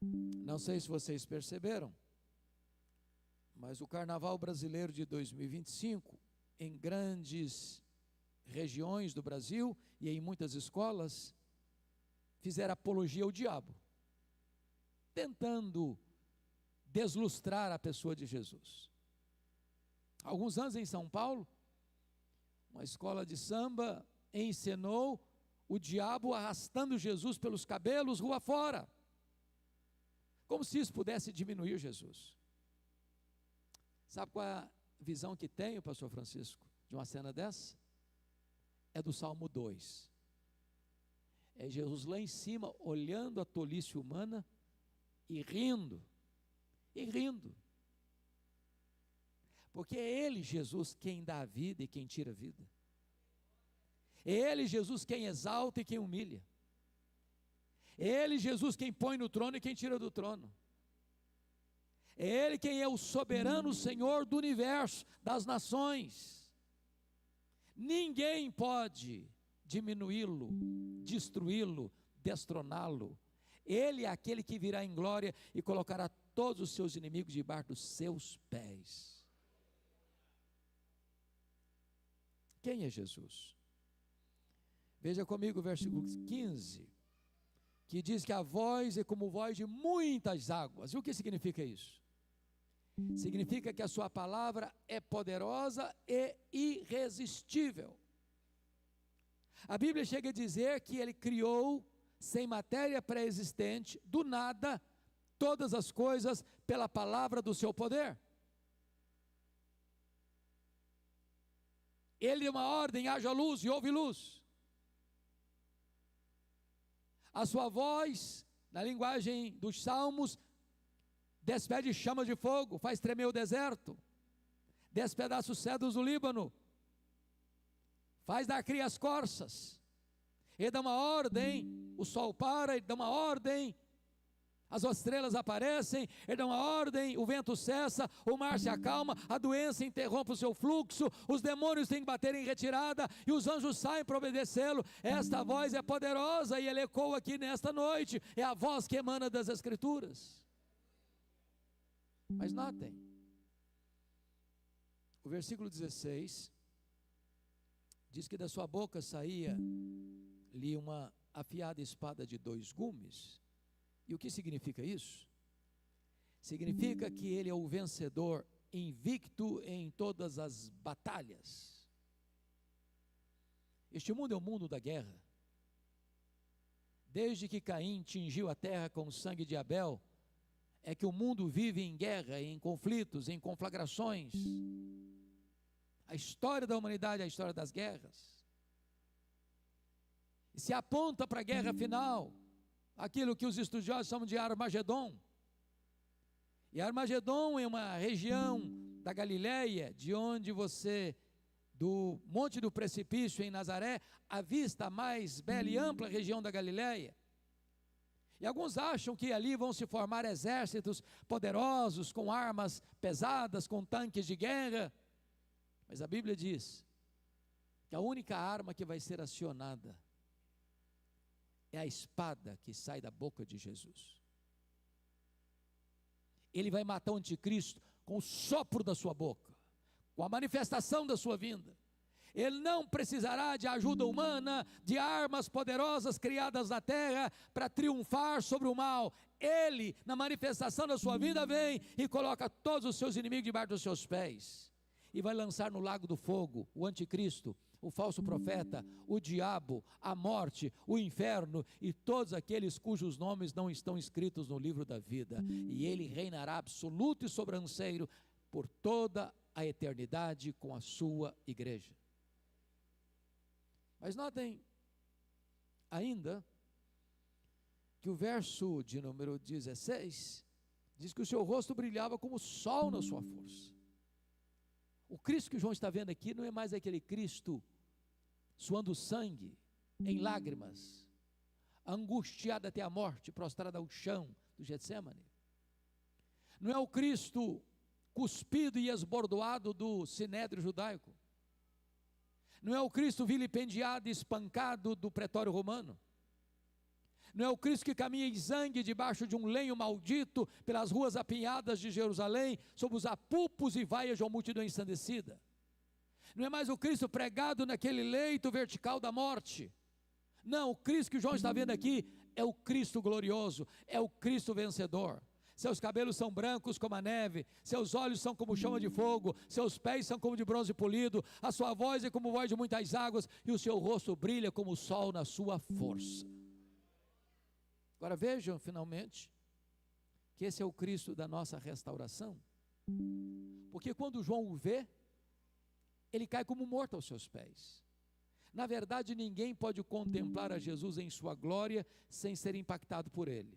Não sei se vocês perceberam, mas o Carnaval Brasileiro de 2025, em grandes regiões do Brasil e em muitas escolas, fizeram apologia ao diabo, tentando deslustrar a pessoa de Jesus. Alguns anos em São Paulo, uma escola de samba encenou o diabo arrastando Jesus pelos cabelos rua fora, como se isso pudesse diminuir Jesus. Sabe qual é a visão que tem o pastor Francisco de uma cena dessa? É do Salmo 2. É Jesus lá em cima, olhando a tolice humana e rindo. E rindo. Porque é Ele, Jesus, quem dá a vida e quem tira a vida. É Ele, Jesus, quem exalta e quem humilha. É Ele, Jesus, quem põe no trono e quem tira do trono. É Ele quem é o soberano Senhor do universo, das nações. Ninguém pode diminuí-lo, destruí-lo, destroná-lo. Ele é aquele que virá em glória e colocará todos os seus inimigos debaixo dos seus pés. Quem é Jesus? Veja comigo o versículo 15, que diz que a voz é como voz de muitas águas. E o que significa isso? Significa que a sua palavra é poderosa e irresistível. A Bíblia chega a dizer que Ele criou, sem matéria pré-existente, do nada, todas as coisas pela palavra do seu poder. Ele deu uma ordem: haja luz, e houve luz. A sua voz, na linguagem dos salmos, despede chamas de fogo, faz tremer o deserto, despedaça os cedros do Líbano, faz dar cria as corças. Ele dá uma ordem, o sol para, ele dá uma ordem, as estrelas aparecem, ele dá uma ordem, o vento cessa, o mar se acalma, a doença interrompe o seu fluxo, os demônios têm que bater em retirada, e os anjos saem para obedecê-lo. Esta voz é poderosa e ele ecoa aqui nesta noite, é a voz que emana das Escrituras. Mas notem, o versículo 16, diz que da sua boca saía-lhe uma afiada espada de 2 gumes. E o que significa isso? Significa que ele é o vencedor invicto em todas as batalhas. Este mundo é o mundo da guerra. Desde que Caim tingiu a terra com o sangue de Abel, é que o mundo vive em guerra, em conflitos, em conflagrações. A história da humanidade é a história das guerras. E se aponta para a guerra final, aquilo que os estudiosos chamam de Armagedon. E Armagedon é uma região da Galileia, de onde do Monte do Precipício em Nazaré, avista a mais bela e ampla região da Galileia. E alguns acham que ali vão se formar exércitos poderosos, com armas pesadas, com tanques de guerra. Mas a Bíblia diz que a única arma que vai ser acionada é a espada que sai da boca de Jesus. Ele vai matar o anticristo com o sopro da sua boca, com a manifestação da sua vinda. Ele não precisará de ajuda humana, de armas poderosas criadas na terra para triunfar sobre o mal. Ele, na manifestação da sua vida, vem e coloca todos os seus inimigos debaixo dos seus pés. E vai lançar no lago do fogo o anticristo, o falso profeta, o diabo, a morte, o inferno e todos aqueles cujos nomes não estão escritos no livro da vida. E ele reinará absoluto e sobranceiro por toda a eternidade com a sua igreja. Mas notem ainda que o verso de número 16 diz que o seu rosto brilhava como o sol na sua força. O Cristo que João está vendo aqui não é mais aquele Cristo suando sangue, em lágrimas, angustiado até a morte, prostrado ao chão do Getsemane. Não é o Cristo cuspido e esbordoado do sinédrio judaico. Não é o Cristo vilipendiado e espancado do pretório romano. Não é o Cristo que caminha em sangue debaixo de um lenho maldito pelas ruas apinhadas de Jerusalém, sob os apupos e vaias de uma multidão ensandecida. Não é mais o Cristo pregado naquele leito vertical da morte. Não, o Cristo que João está vendo aqui é o Cristo glorioso, é o Cristo vencedor. Seus cabelos são brancos como a neve, seus olhos são como chama de fogo, seus pés são como de bronze polido, a sua voz é como voz de muitas águas, e o seu rosto brilha como o sol na sua força. Agora vejam, finalmente, que esse é o Cristo da nossa restauração, porque quando João o vê, ele cai como morto aos seus pés. Na verdade, ninguém pode contemplar a Jesus em sua glória sem ser impactado por ele.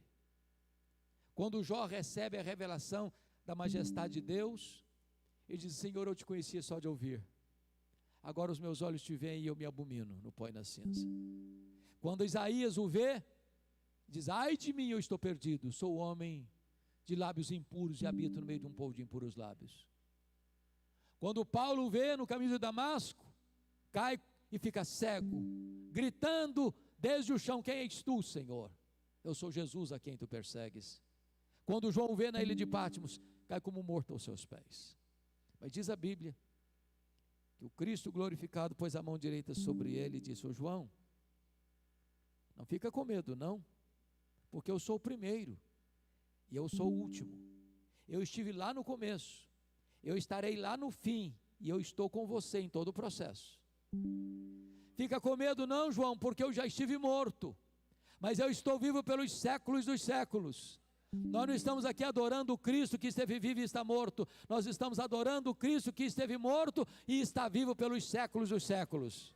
Quando Jó recebe a revelação da majestade de Deus, ele diz: Senhor, eu te conhecia só de ouvir, agora os meus olhos te veem e eu me abomino no pó e na cinza. Quando Isaías o vê, diz: ai de mim, eu estou perdido, sou homem de lábios impuros e habito no meio de um povo de impuros lábios. Quando Paulo o vê no caminho de Damasco, cai e fica cego, gritando desde o chão: quem és tu, Senhor? Eu sou Jesus a quem tu persegues. Quando João o vê na ilha de Patmos, cai como morto aos seus pés. Mas diz a Bíblia que o Cristo glorificado pôs a mão direita sobre ele e disse: ô João, não fica com medo não, porque eu sou o primeiro e eu sou o último. Eu estive lá no começo, eu estarei lá no fim, e eu estou com você em todo o processo. Fica com medo não, João, porque eu já estive morto, mas eu estou vivo pelos séculos dos séculos. Nós não estamos aqui adorando o Cristo que esteve vivo e está morto, nós estamos adorando o Cristo que esteve morto e está vivo pelos séculos dos séculos.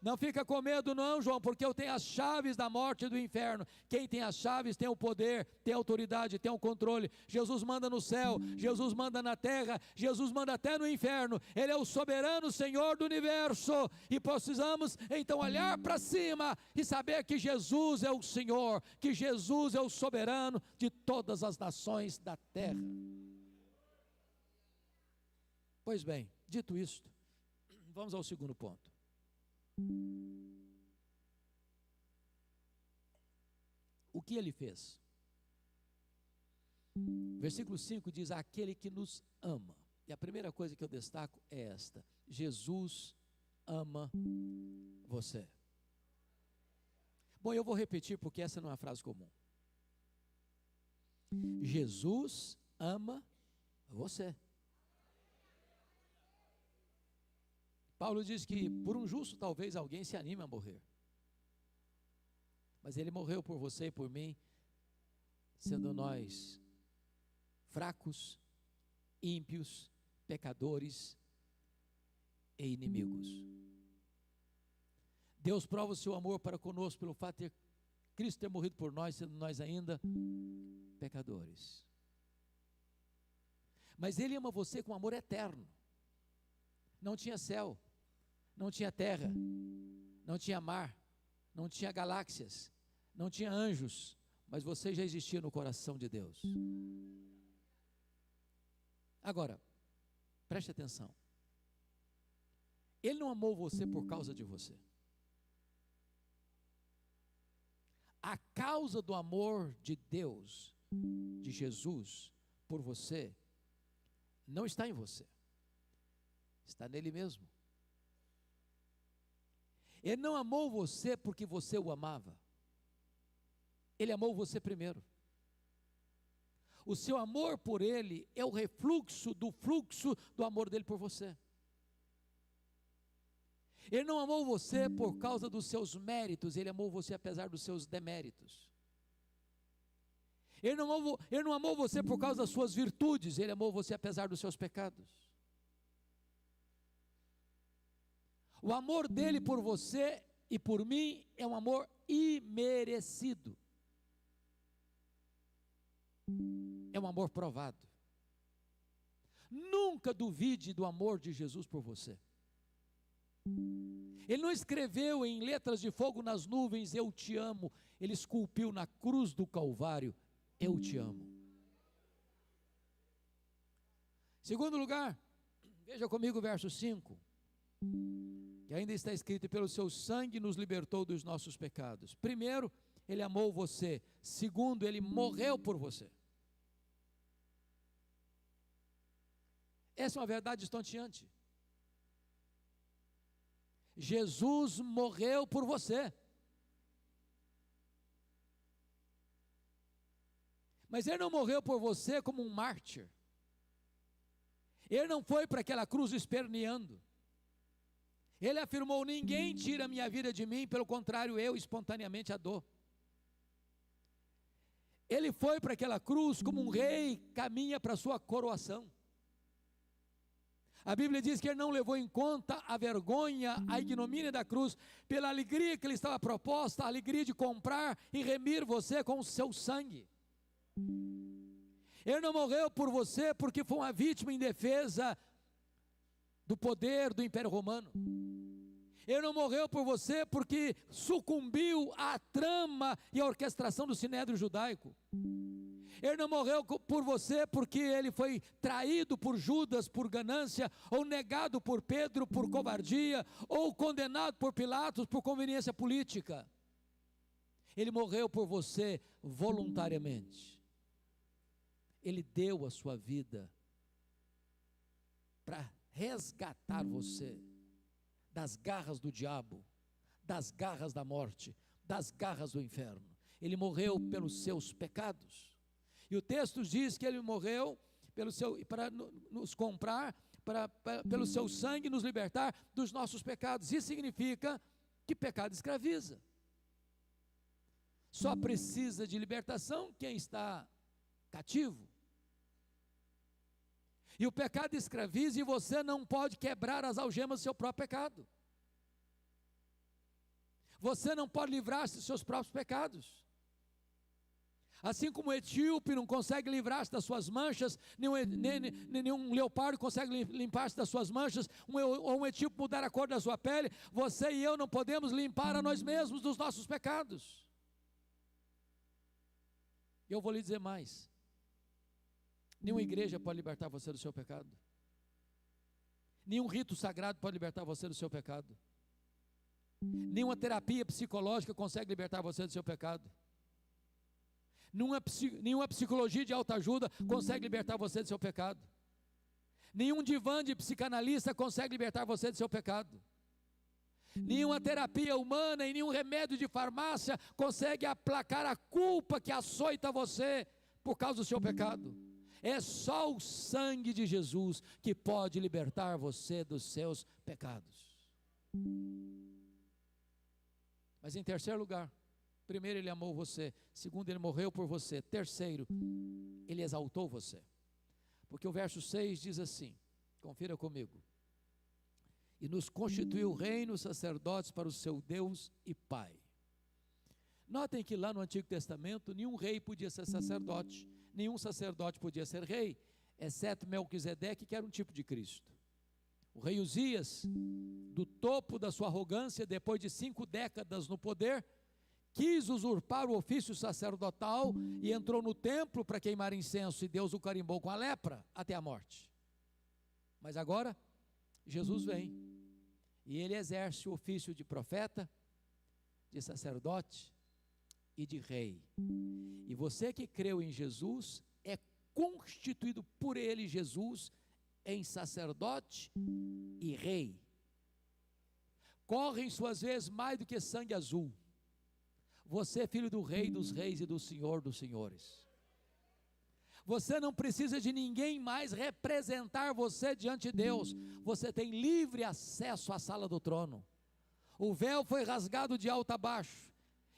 Não fica com medo não, João, porque eu tenho as chaves da morte e do inferno. Quem tem as chaves tem o poder, tem a autoridade, tem o controle. Jesus manda no céu, Jesus manda na terra, Jesus manda até no inferno. Ele é o soberano Senhor do universo, e precisamos então olhar para cima e saber que Jesus é o Senhor, que Jesus é o soberano de todas as nações da terra. Pois bem, dito isto, vamos ao segundo ponto. O que ele fez? Versículo 5 diz: aquele que nos ama. E a primeira coisa que eu destaco é esta: Jesus ama você. Bom, eu vou repetir porque essa não é uma frase comum. Jesus ama você. Paulo diz que por um justo talvez alguém se anime a morrer, mas ele morreu por você e por mim, sendo nós fracos, ímpios, pecadores e inimigos. Deus prova o seu amor para conosco pelo fato de Cristo ter morrido por nós, sendo nós ainda pecadores. Mas ele ama você com amor eterno. Não tinha céu, não tinha terra, não tinha mar, não tinha galáxias, não tinha anjos, mas você já existia no coração de Deus. Agora, preste atenção. Ele não amou você por causa de você. a causa do amor de Deus, de Jesus, por você, não está em você, está nele mesmo. Ele não amou você porque você o amava, ele amou você primeiro. O seu amor por ele é o refluxo do fluxo do amor dele por você. Ele não amou você por causa dos seus méritos, ele amou você apesar dos seus deméritos. Ele não amou você por causa das suas virtudes, ele amou você apesar dos seus pecados. O amor dele por você e por mim é um amor imerecido. É um amor provado. Nunca duvide do amor de Jesus por você. Ele não escreveu em letras de fogo nas nuvens, eu te amo. Ele esculpiu na cruz do Calvário, eu te amo. Segundo lugar, veja comigo o verso 5, que ainda está escrito: e pelo seu sangue nos libertou dos nossos pecados. Primeiro, ele amou você. Segundo, ele morreu por você. Essa é uma verdade estonteante. Jesus morreu por você. Mas ele não morreu por você como um mártir. Ele não foi para aquela cruz esperneando. Ele afirmou: ninguém tira a minha vida de mim, pelo contrário, eu espontaneamente a dou. Ele foi para aquela cruz como um rei caminha para a sua coroação. A Bíblia diz que ele não levou em conta a vergonha, a ignomínia da cruz, pela alegria que lhe estava proposta, a alegria de comprar e remir você com o seu sangue. Ele não morreu por você porque foi uma vítima em defesa do poder do Império Romano. Ele não morreu por você porque sucumbiu à trama e à orquestração do sinédrio judaico. Ele não morreu por você porque ele foi traído por Judas por ganância, ou negado por Pedro por covardia, ou condenado por Pilatos por conveniência política. Ele morreu por você voluntariamente. Ele deu a sua vida para resgatar você das garras do diabo, das garras da morte, das garras do inferno. Ele morreu pelos seus pecados. E o texto diz que ele morreu para nos comprar, pelo seu sangue nos libertar dos nossos pecados. Isso significa que pecado escraviza. Só precisa de libertação quem está cativo. E o pecado escraviza, e você não pode quebrar as algemas do seu próprio pecado. Você não pode livrar-se dos seus próprios pecados. Assim como o etíope não consegue livrar-se das suas manchas, nenhum leopardo consegue limpar-se das suas manchas, ou um etíope mudar a cor da sua pele, você e eu não podemos limpar a nós mesmos dos nossos pecados. E eu vou lhe dizer mais: nenhuma igreja pode libertar você do seu pecado. Nenhum rito sagrado pode libertar você do seu pecado. Nenhuma terapia psicológica consegue libertar você do seu pecado. Nenhuma psicologia de autoajuda consegue libertar você do seu pecado. Nenhum divã de psicanalista consegue libertar você do seu pecado. Nenhuma terapia humana e nenhum remédio de farmácia consegue aplacar a culpa que açoita você por causa do seu pecado. É só o sangue de Jesus que pode libertar você dos seus pecados. Mas em terceiro lugar, primeiro, ele amou você. Segundo, ele morreu por você. Terceiro, ele exaltou você. Porque o verso 6 diz assim, confira comigo: e nos constituiu reino, sacerdotes para o seu Deus e Pai. Notem que lá no Antigo Testamento, nenhum rei podia ser sacerdote, nenhum sacerdote podia ser rei, exceto Melquisedeque, que era um tipo de Cristo. O rei Uzias, do topo da sua arrogância, depois de 5 décadas no poder, quis usurpar o ofício sacerdotal e entrou no templo para queimar incenso, e Deus o carimbou com a lepra até a morte. Mas agora, Jesus vem, e ele exerce o ofício de profeta, de sacerdote, e de rei. E você que creu em Jesus é constituído por Ele, Jesus, em sacerdote e rei. Correm suas veias mais do que sangue azul. Você é filho do Rei dos Reis e do Senhor dos Senhores. Você não precisa de ninguém mais representar você diante de Deus. Você tem livre acesso à sala do trono. O véu foi rasgado de alto a baixo.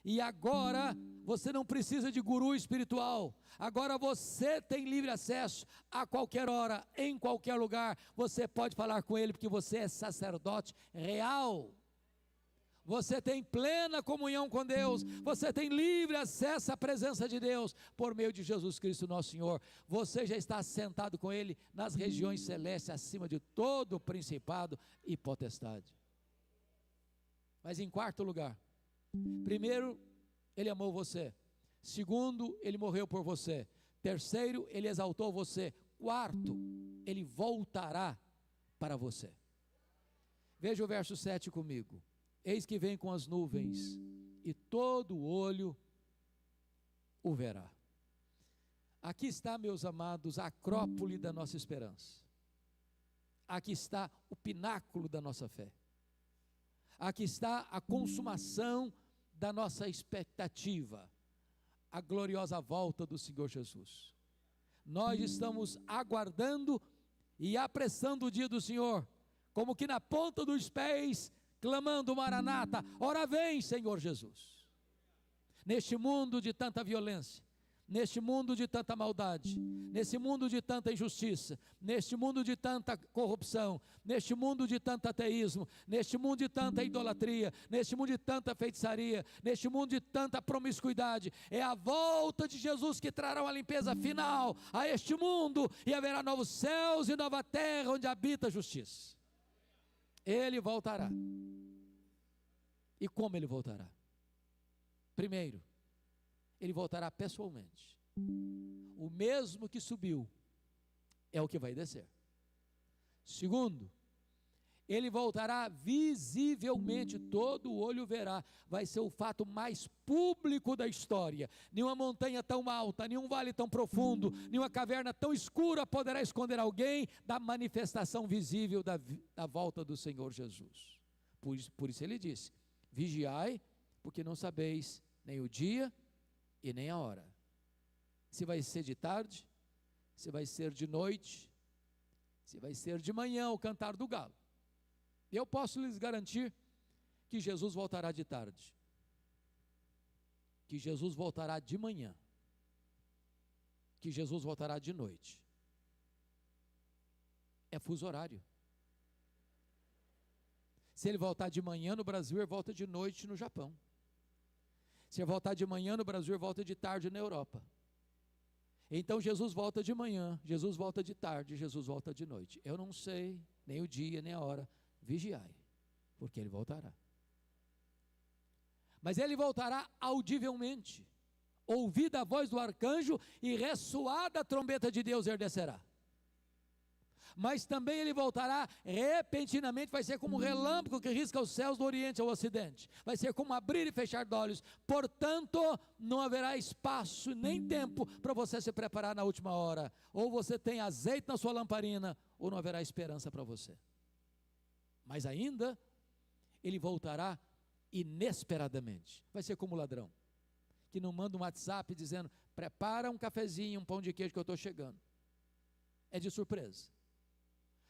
E agora você não precisa de guru espiritual. Agora você tem livre acesso a qualquer hora, em qualquer lugar. Você pode falar com Ele porque você é sacerdote real. Você tem plena comunhão com Deus, você tem livre acesso à presença de Deus, por meio de Jesus Cristo nosso Senhor. Você já está sentado com Ele nas regiões celestes, acima de todo principado e potestade. Mas em quarto lugar, primeiro, Ele amou você. Segundo, Ele morreu por você. Terceiro, Ele exaltou você. Quarto, Ele voltará para você. Veja o verso 7 comigo. Eis que vem com as nuvens, e todo olho o verá. Aqui está, meus amados, a acrópole da nossa esperança. Aqui está o pináculo da nossa fé. Aqui está a consumação da nossa expectativa, a gloriosa volta do Senhor Jesus. Nós estamos aguardando e apressando o dia do Senhor, como que na ponta dos pés, clamando Maranata, ora vem, Senhor Jesus. Neste mundo de tanta violência, neste mundo de tanta maldade, nesse mundo de tanta injustiça, neste mundo de tanta corrupção, neste mundo de tanto ateísmo, neste mundo de tanta idolatria, neste mundo de tanta feitiçaria, neste mundo de tanta promiscuidade, é a volta de Jesus que trará uma limpeza final a este mundo, e haverá novos céus e nova terra onde habita a justiça. Ele voltará. E como Ele voltará? Primeiro, Ele voltará pessoalmente. O mesmo que subiu é o que vai descer. Segundo, Ele voltará visivelmente, todo olho verá. Vai ser o fato mais público da história. Nenhuma montanha tão alta, nenhum vale tão profundo, nenhuma caverna tão escura poderá esconder alguém da manifestação visível da volta do Senhor Jesus. Por isso Ele disse, vigiai, porque não sabeis nem o dia e nem a hora. Se vai ser de tarde, se vai ser de noite, se vai ser de manhã o cantar do galo. Eu posso lhes garantir que Jesus voltará de tarde, que Jesus voltará de manhã, que Jesus voltará de noite. É fuso horário. Se Ele voltar de manhã no Brasil, Ele volta de noite no Japão. Se Ele voltar de manhã no Brasil, Ele volta de tarde na Europa. Então Jesus volta de manhã, Jesus volta de tarde, Jesus volta de noite. Eu não sei nem o dia, nem a hora. Vigiai, porque Ele voltará. Mas Ele voltará audivelmente. Ouvida a voz do arcanjo e ressoada a trombeta de Deus, Ele descerá. Mas também Ele voltará repentinamente, vai ser como um relâmpago que risca os céus do oriente ao ocidente. Vai ser como abrir e fechar de olhos. Portanto, não haverá espaço nem tempo para você se preparar na última hora. Ou você tem azeite na sua lamparina, ou não haverá esperança para você. Mas ainda, Ele voltará inesperadamente. Vai ser como o ladrão, que não manda um WhatsApp dizendo, prepara um cafezinho, um pão de queijo que eu estou chegando. É de surpresa.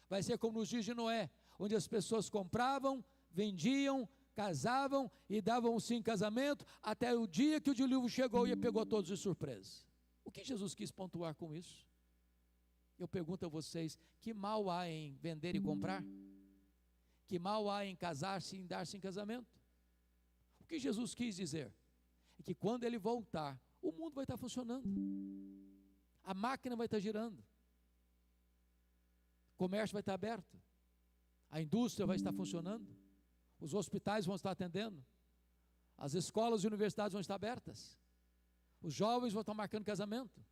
Vai ser como nos dias de Noé, onde as pessoas compravam, vendiam, casavam e davam sim em casamento, até o dia que o dilúvio chegou e pegou todos de surpresa. O que Jesus quis pontuar com isso? Eu pergunto a vocês, que mal há em vender e comprar? Que mal há em casar-se e em dar-se em casamento? O que Jesus quis dizer? É que quando Ele voltar, o mundo vai estar funcionando, a máquina vai estar girando, o comércio vai estar aberto, a indústria vai estar funcionando, os hospitais vão estar atendendo, as escolas e universidades vão estar abertas, os jovens vão estar marcando casamento,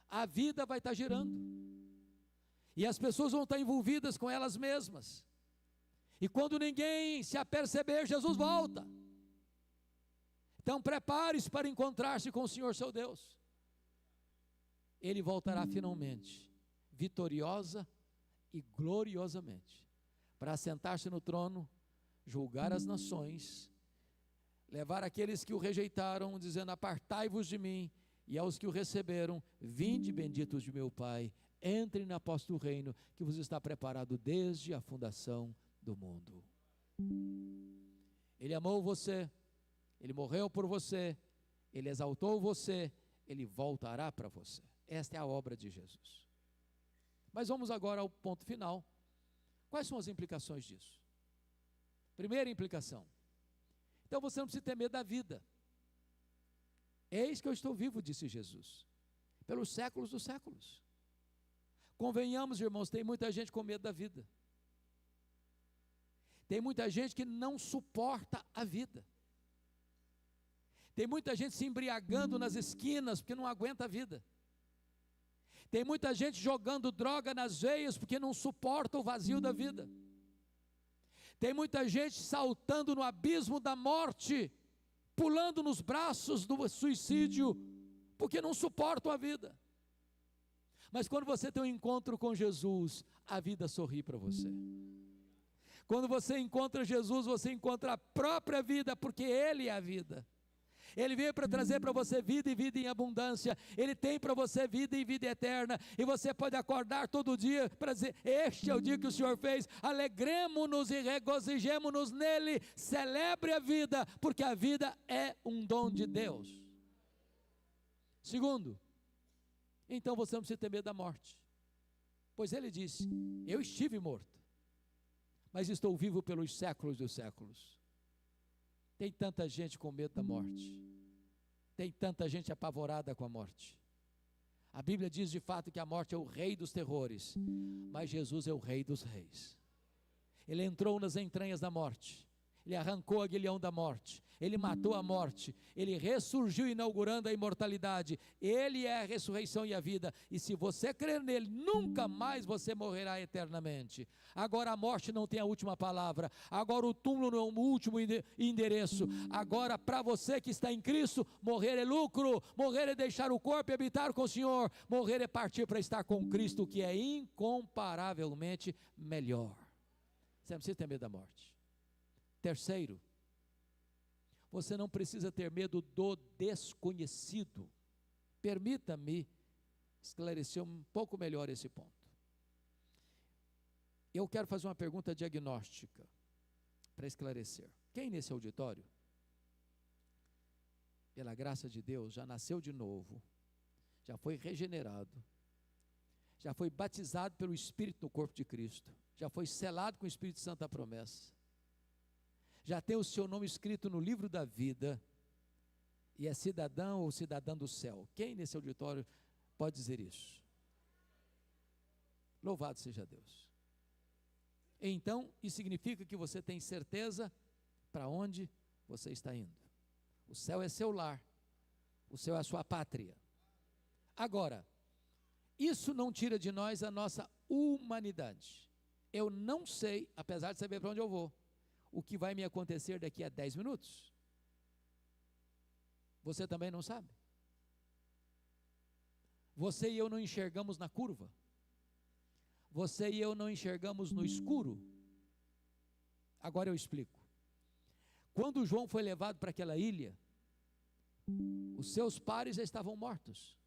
a vida vai estar girando, e as pessoas vão estar envolvidas com elas mesmas. E quando ninguém se aperceber, Jesus volta. Então prepare-se para encontrar-se com o Senhor seu Deus. Ele voltará finalmente, vitoriosa e gloriosamente, para assentar-se no trono, julgar as nações, levar aqueles que o rejeitaram, dizendo: apartai-vos de mim, e aos que o receberam: vinde benditos de meu Pai, entrem na posse do reino que vos está preparado desde a fundação do mundo. Ele amou você, Ele morreu por você, Ele exaltou você, Ele voltará para você. Esta é a obra de Jesus. Mas vamos agora ao ponto final. Quais são as implicações disso? Primeira implicação: então você não precisa ter medo da vida. Eis que eu estou vivo, disse Jesus, pelos séculos dos séculos. Convenhamos, irmãos, tem muita gente com medo da vida. Tem muita gente que não suporta a vida. Tem muita gente se embriagando nas esquinas porque não aguenta a vida. Tem muita gente jogando droga nas veias porque não suporta o vazio da vida. Tem muita gente saltando no abismo da morte, pulando nos braços do suicídio, porque não suportam a vida. Mas quando você tem um encontro com Jesus, a vida sorri para você. Quando você encontra Jesus, você encontra a própria vida, porque Ele é a vida. Ele veio para trazer para você vida e vida em abundância. Ele tem para você vida e vida eterna. E você pode acordar todo dia para dizer: este é o dia que o Senhor fez. Alegremo-nos e regozijemo-nos nele. Celebre a vida, porque a vida é um dom de Deus. Segundo, então você não precisa ter medo da morte. Pois Ele disse: eu estive morto, mas estou vivo pelos séculos dos séculos. Tem tanta gente com medo da morte. Tem tanta gente apavorada com a morte. A Bíblia diz de fato que a morte é o rei dos terrores, mas Jesus é o rei dos reis. Ele entrou nas entranhas da morte. Ele arrancou o aguilhão da morte. Ele matou a morte. Ele ressurgiu, inaugurando a imortalidade. Ele é a ressurreição e a vida. E se você crer nele, nunca mais você morrerá eternamente. Agora a morte não tem a última palavra. Agora o túmulo não é o último endereço. Agora, para você que está em Cristo, morrer é lucro. Morrer é deixar o corpo e habitar com o Senhor. Morrer é partir para estar com Cristo, que é incomparavelmente melhor. Você não precisa ter medo da morte. Terceiro, você não precisa ter medo do desconhecido. Permita-me esclarecer um pouco melhor esse ponto. Eu quero fazer uma pergunta diagnóstica para esclarecer. Quem nesse auditório, pela graça de Deus, já nasceu de novo, já foi regenerado, já foi batizado pelo Espírito no corpo de Cristo, já foi selado com o Espírito Santo da promessa, já tem o seu nome escrito no livro da vida, e é cidadão ou cidadã do céu? Quem nesse auditório pode dizer isso? Louvado seja Deus. Então, isso significa que você tem certeza para onde você está indo. O céu é seu lar, o céu é a sua pátria. Agora, isso não tira de nós a nossa humanidade. Eu não sei, apesar de saber para onde eu vou, o que vai me acontecer daqui a 10 minutos. Você também não sabe. Você e eu não enxergamos na curva. Você e eu não enxergamos no escuro. Agora eu explico. Quando João foi levado para aquela ilha, os seus pares já estavam mortos,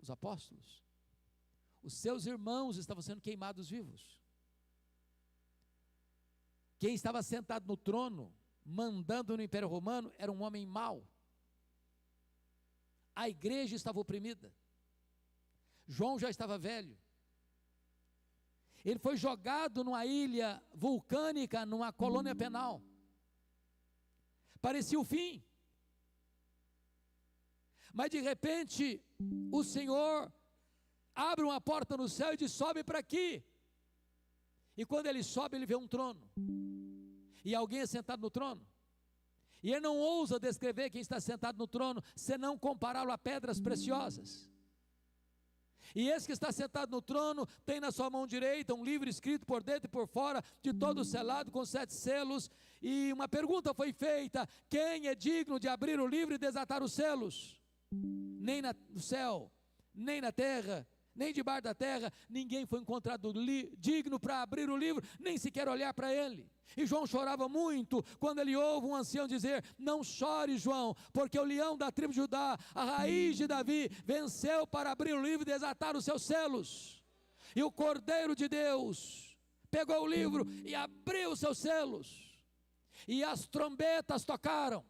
os apóstolos. Os seus irmãos estavam sendo queimados vivos. Quem estava sentado no trono, mandando no Império Romano, era um homem mau. A igreja estava oprimida. João já estava velho. Ele foi jogado numa ilha vulcânica, numa colônia penal. Parecia o fim. Mas de repente, o Senhor abre uma porta no céu e diz: sobe para aqui. E quando ele sobe, ele vê um trono. E alguém é sentado no trono. E ele não ousa descrever quem está sentado no trono, senão compará-lo a pedras preciosas. E esse que está sentado no trono tem na sua mão direita um livro escrito por dentro e por fora, de todo selado com 7 selos. E uma pergunta foi feita: quem é digno de abrir o livro e desatar os selos? Nem no céu, nem na terra, nem debaixo da terra, ninguém foi encontrado digno para abrir o livro, nem sequer olhar para ele. E João chorava muito quando ele ouve um ancião dizer: não chore, João, porque o leão da tribo de Judá, a raiz de Davi, venceu para abrir o livro e desatar os seus selos. E o Cordeiro de Deus pegou o livro e abriu os seus selos, e as trombetas tocaram.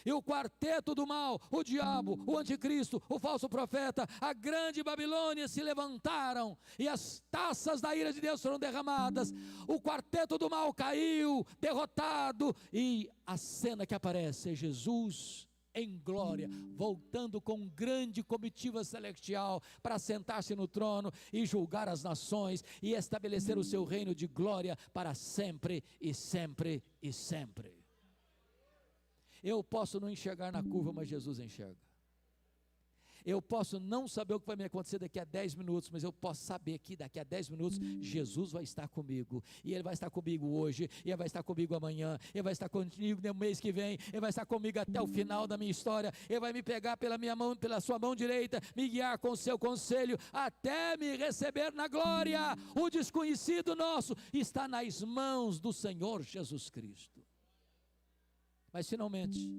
E o quarteto do mal, o diabo, o anticristo, o falso profeta, a grande Babilônia se levantaram, e as taças da ira de Deus foram derramadas. O quarteto do mal caiu, derrotado, e a cena que aparece é Jesus em glória, voltando com grande comitiva celestial para sentar-se no trono e julgar as nações e estabelecer o seu reino de glória para sempre e sempre e sempre. Eu posso não enxergar na curva, mas Jesus enxerga. Eu posso não saber o que vai me acontecer daqui a 10 minutos, mas eu posso saber que daqui a 10 minutos Jesus vai estar comigo, e Ele vai estar comigo hoje, e Ele vai estar comigo amanhã, Ele vai estar comigo no mês que vem, Ele vai estar comigo até o final da minha história, Ele vai me pegar pela minha mão, pela sua mão direita, me guiar com o seu conselho, até me receber na glória. O desconhecido nosso está nas mãos do Senhor Jesus Cristo. Mas finalmente,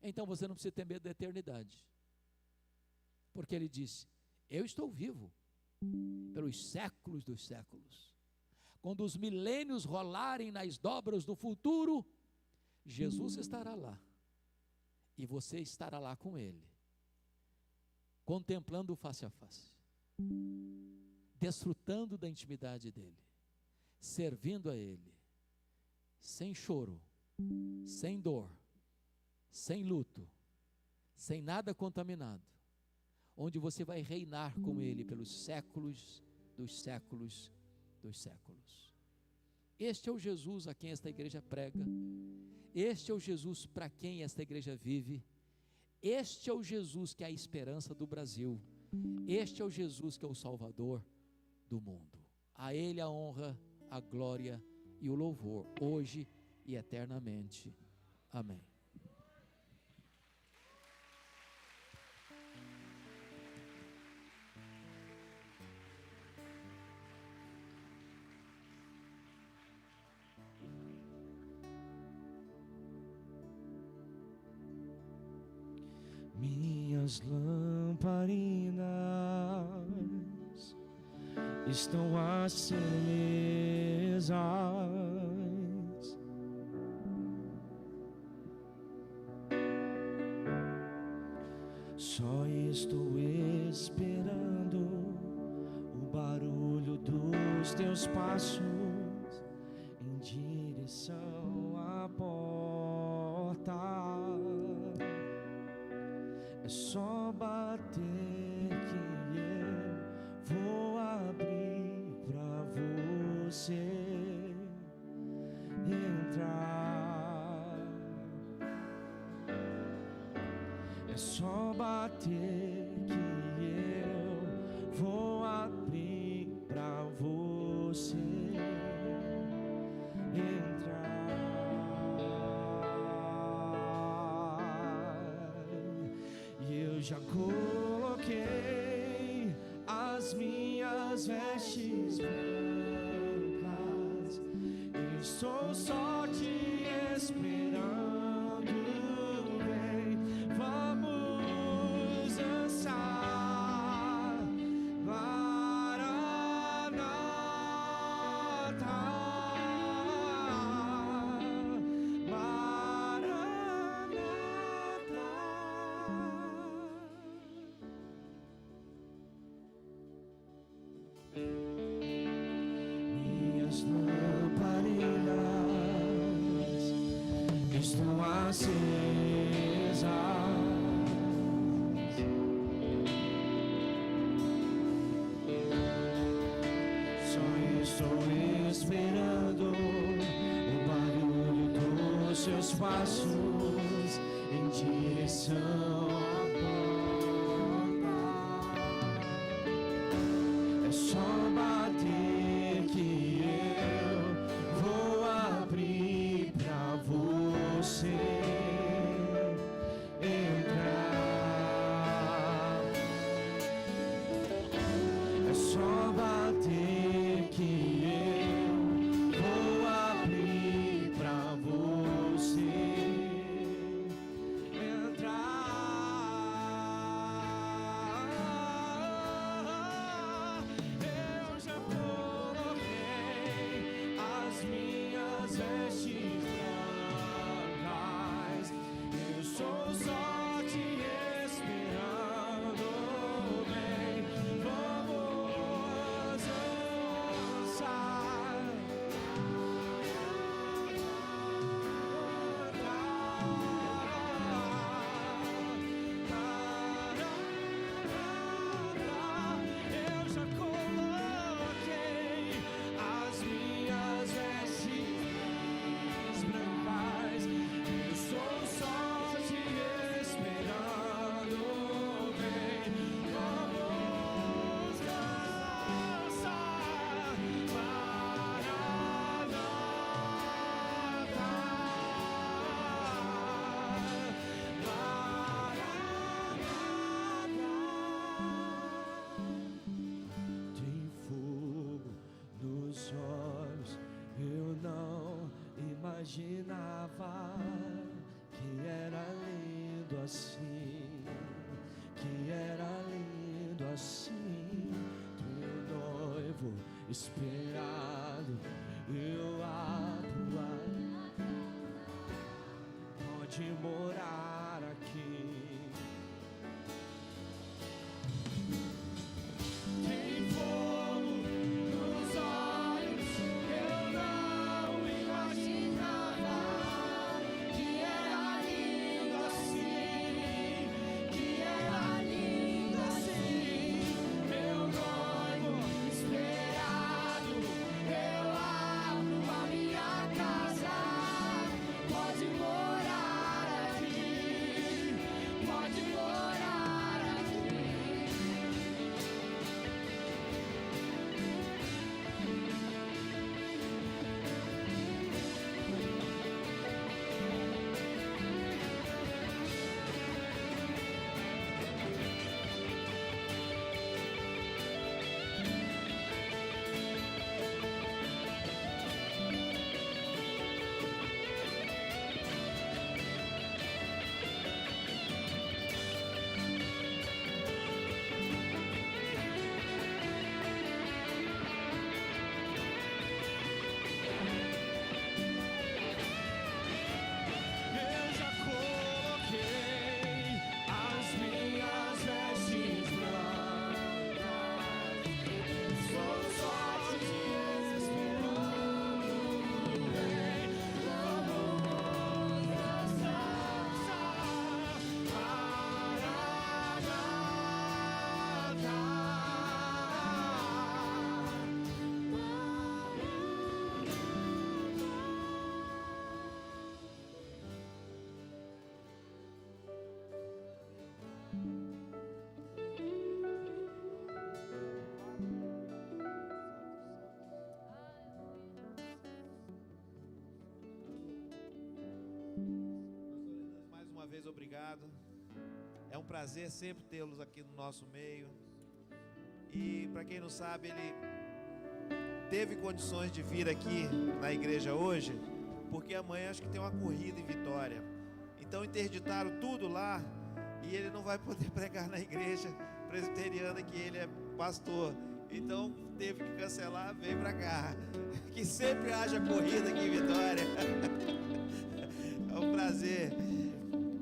então você não precisa ter medo da eternidade, porque Ele disse: eu estou vivo pelos séculos dos séculos. Quando os milênios rolarem nas dobras do futuro, Jesus estará lá, e você estará lá com Ele, contemplando-o face a face, desfrutando da intimidade dEle, servindo a Ele, sem choro, sem dor, sem luto, sem nada contaminado, onde você vai reinar com Ele pelos séculos dos séculos dos séculos. Este é o Jesus a quem esta igreja prega, este é o Jesus para quem esta igreja vive, este é o Jesus que é a esperança do Brasil, este é o Jesus que é o Salvador do mundo. A Ele a honra, a glória e o louvor, hoje e eternamente. Amém. Minhas lamparinas estão acesas, só estou esperando o barulho dos teus passos em direção à porta. É só bater que eu vou abrir pra você entrar. É só bater que eu vou abrir pra você entrar. Eu já coloquei as minhas vestes brancas, estou só te esperando. Vem, vamos dançar, Maranata, Maranata. Minhas lamparinas estão acesas, só estou esperando o barulho dos seus passos em direção à porta. imaginava que era lindo assim, que era lindo assim, teu noivo esperado, eu abro a, pode morar aqui. Tem fogo nos olhos, eu não imaginava que era lindo assim, que era lindo assim, meu noivo esperado, eu abro a minha casa, pode morar aqui, pode morar aqui. Eu já coloquei as minhas vestes brancas, sou só te esperando, vem, vamos dançar, Mais uma vez, obrigado. É um prazer sempre tê-los aqui no nosso meio. E para quem não sabe, ele teve condições de vir aqui na igreja hoje, porque amanhã acho que tem uma corrida em Vitória. Então interditaram tudo lá e ele não vai poder pregar na igreja presbiteriana que ele é pastor. Então teve que cancelar, veio para cá. Que sempre haja corrida aqui em Vitória. É um prazer.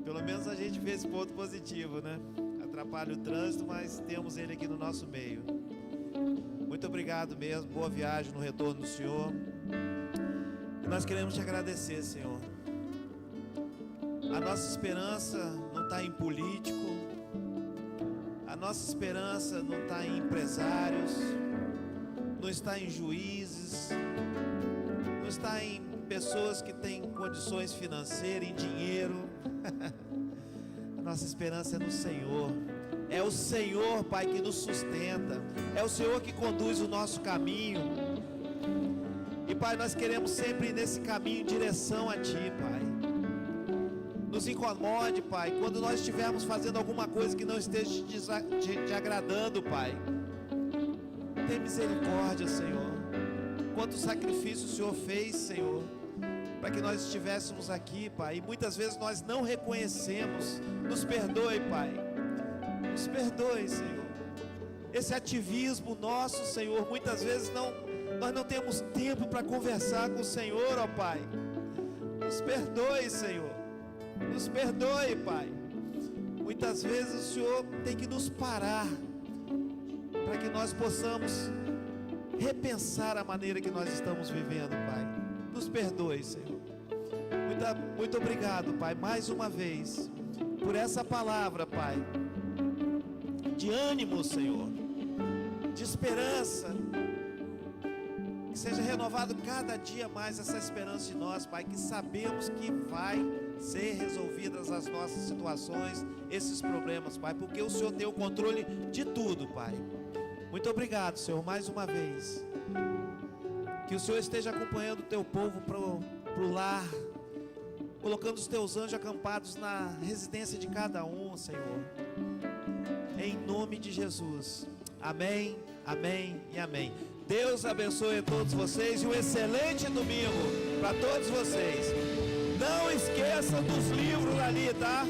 Pelo menos a gente vê esse ponto positivo, né? Atrapalha o trânsito, mas temos ele aqui no nosso meio. Muito obrigado mesmo, boa viagem no retorno do Senhor. E nós queremos te agradecer, Senhor. A nossa esperança não está em político, a nossa esperança não está em empresários, não está em juízes, não está em pessoas que têm condições financeiras, em dinheiro. A nossa esperança é no Senhor. É o Senhor, Pai, que nos sustenta. É o Senhor que conduz o nosso caminho. E Pai, nós queremos sempre ir nesse caminho em direção a Ti, Pai. Nos incomode, Pai, quando nós estivermos fazendo alguma coisa que não esteja te agradando, Pai. Tem misericórdia, Senhor. Quanto sacrifício o Senhor fez, Senhor, para que nós estivéssemos aqui, Pai. E muitas vezes nós não reconhecemos. Nos perdoe, Pai. Nos perdoe, Senhor. Esse ativismo nosso, Senhor, muitas vezes nós não temos tempo para conversar com o Senhor, ó Pai. Nos perdoe, Senhor. Nos perdoe, Pai. Muitas vezes o Senhor tem que nos parar para que nós possamos repensar a maneira que nós estamos vivendo, Pai. Nos perdoe, Senhor. Muito obrigado, Pai, mais uma vez, por essa palavra, Pai, de ânimo, Senhor, de esperança. Que seja renovado cada dia mais essa esperança de nós, Pai, que sabemos que vai ser resolvidas as nossas situações, esses problemas, Pai, porque o Senhor tem o controle de tudo, Pai. Muito obrigado, Senhor, mais uma vez. Que o Senhor esteja acompanhando o teu povo pro lar, colocando os teus anjos acampados na residência de cada um, Senhor. Em nome de Jesus. Amém. Amém e amém. Deus abençoe a todos vocês e um excelente domingo para todos vocês. Não esqueçam dos livros ali, tá?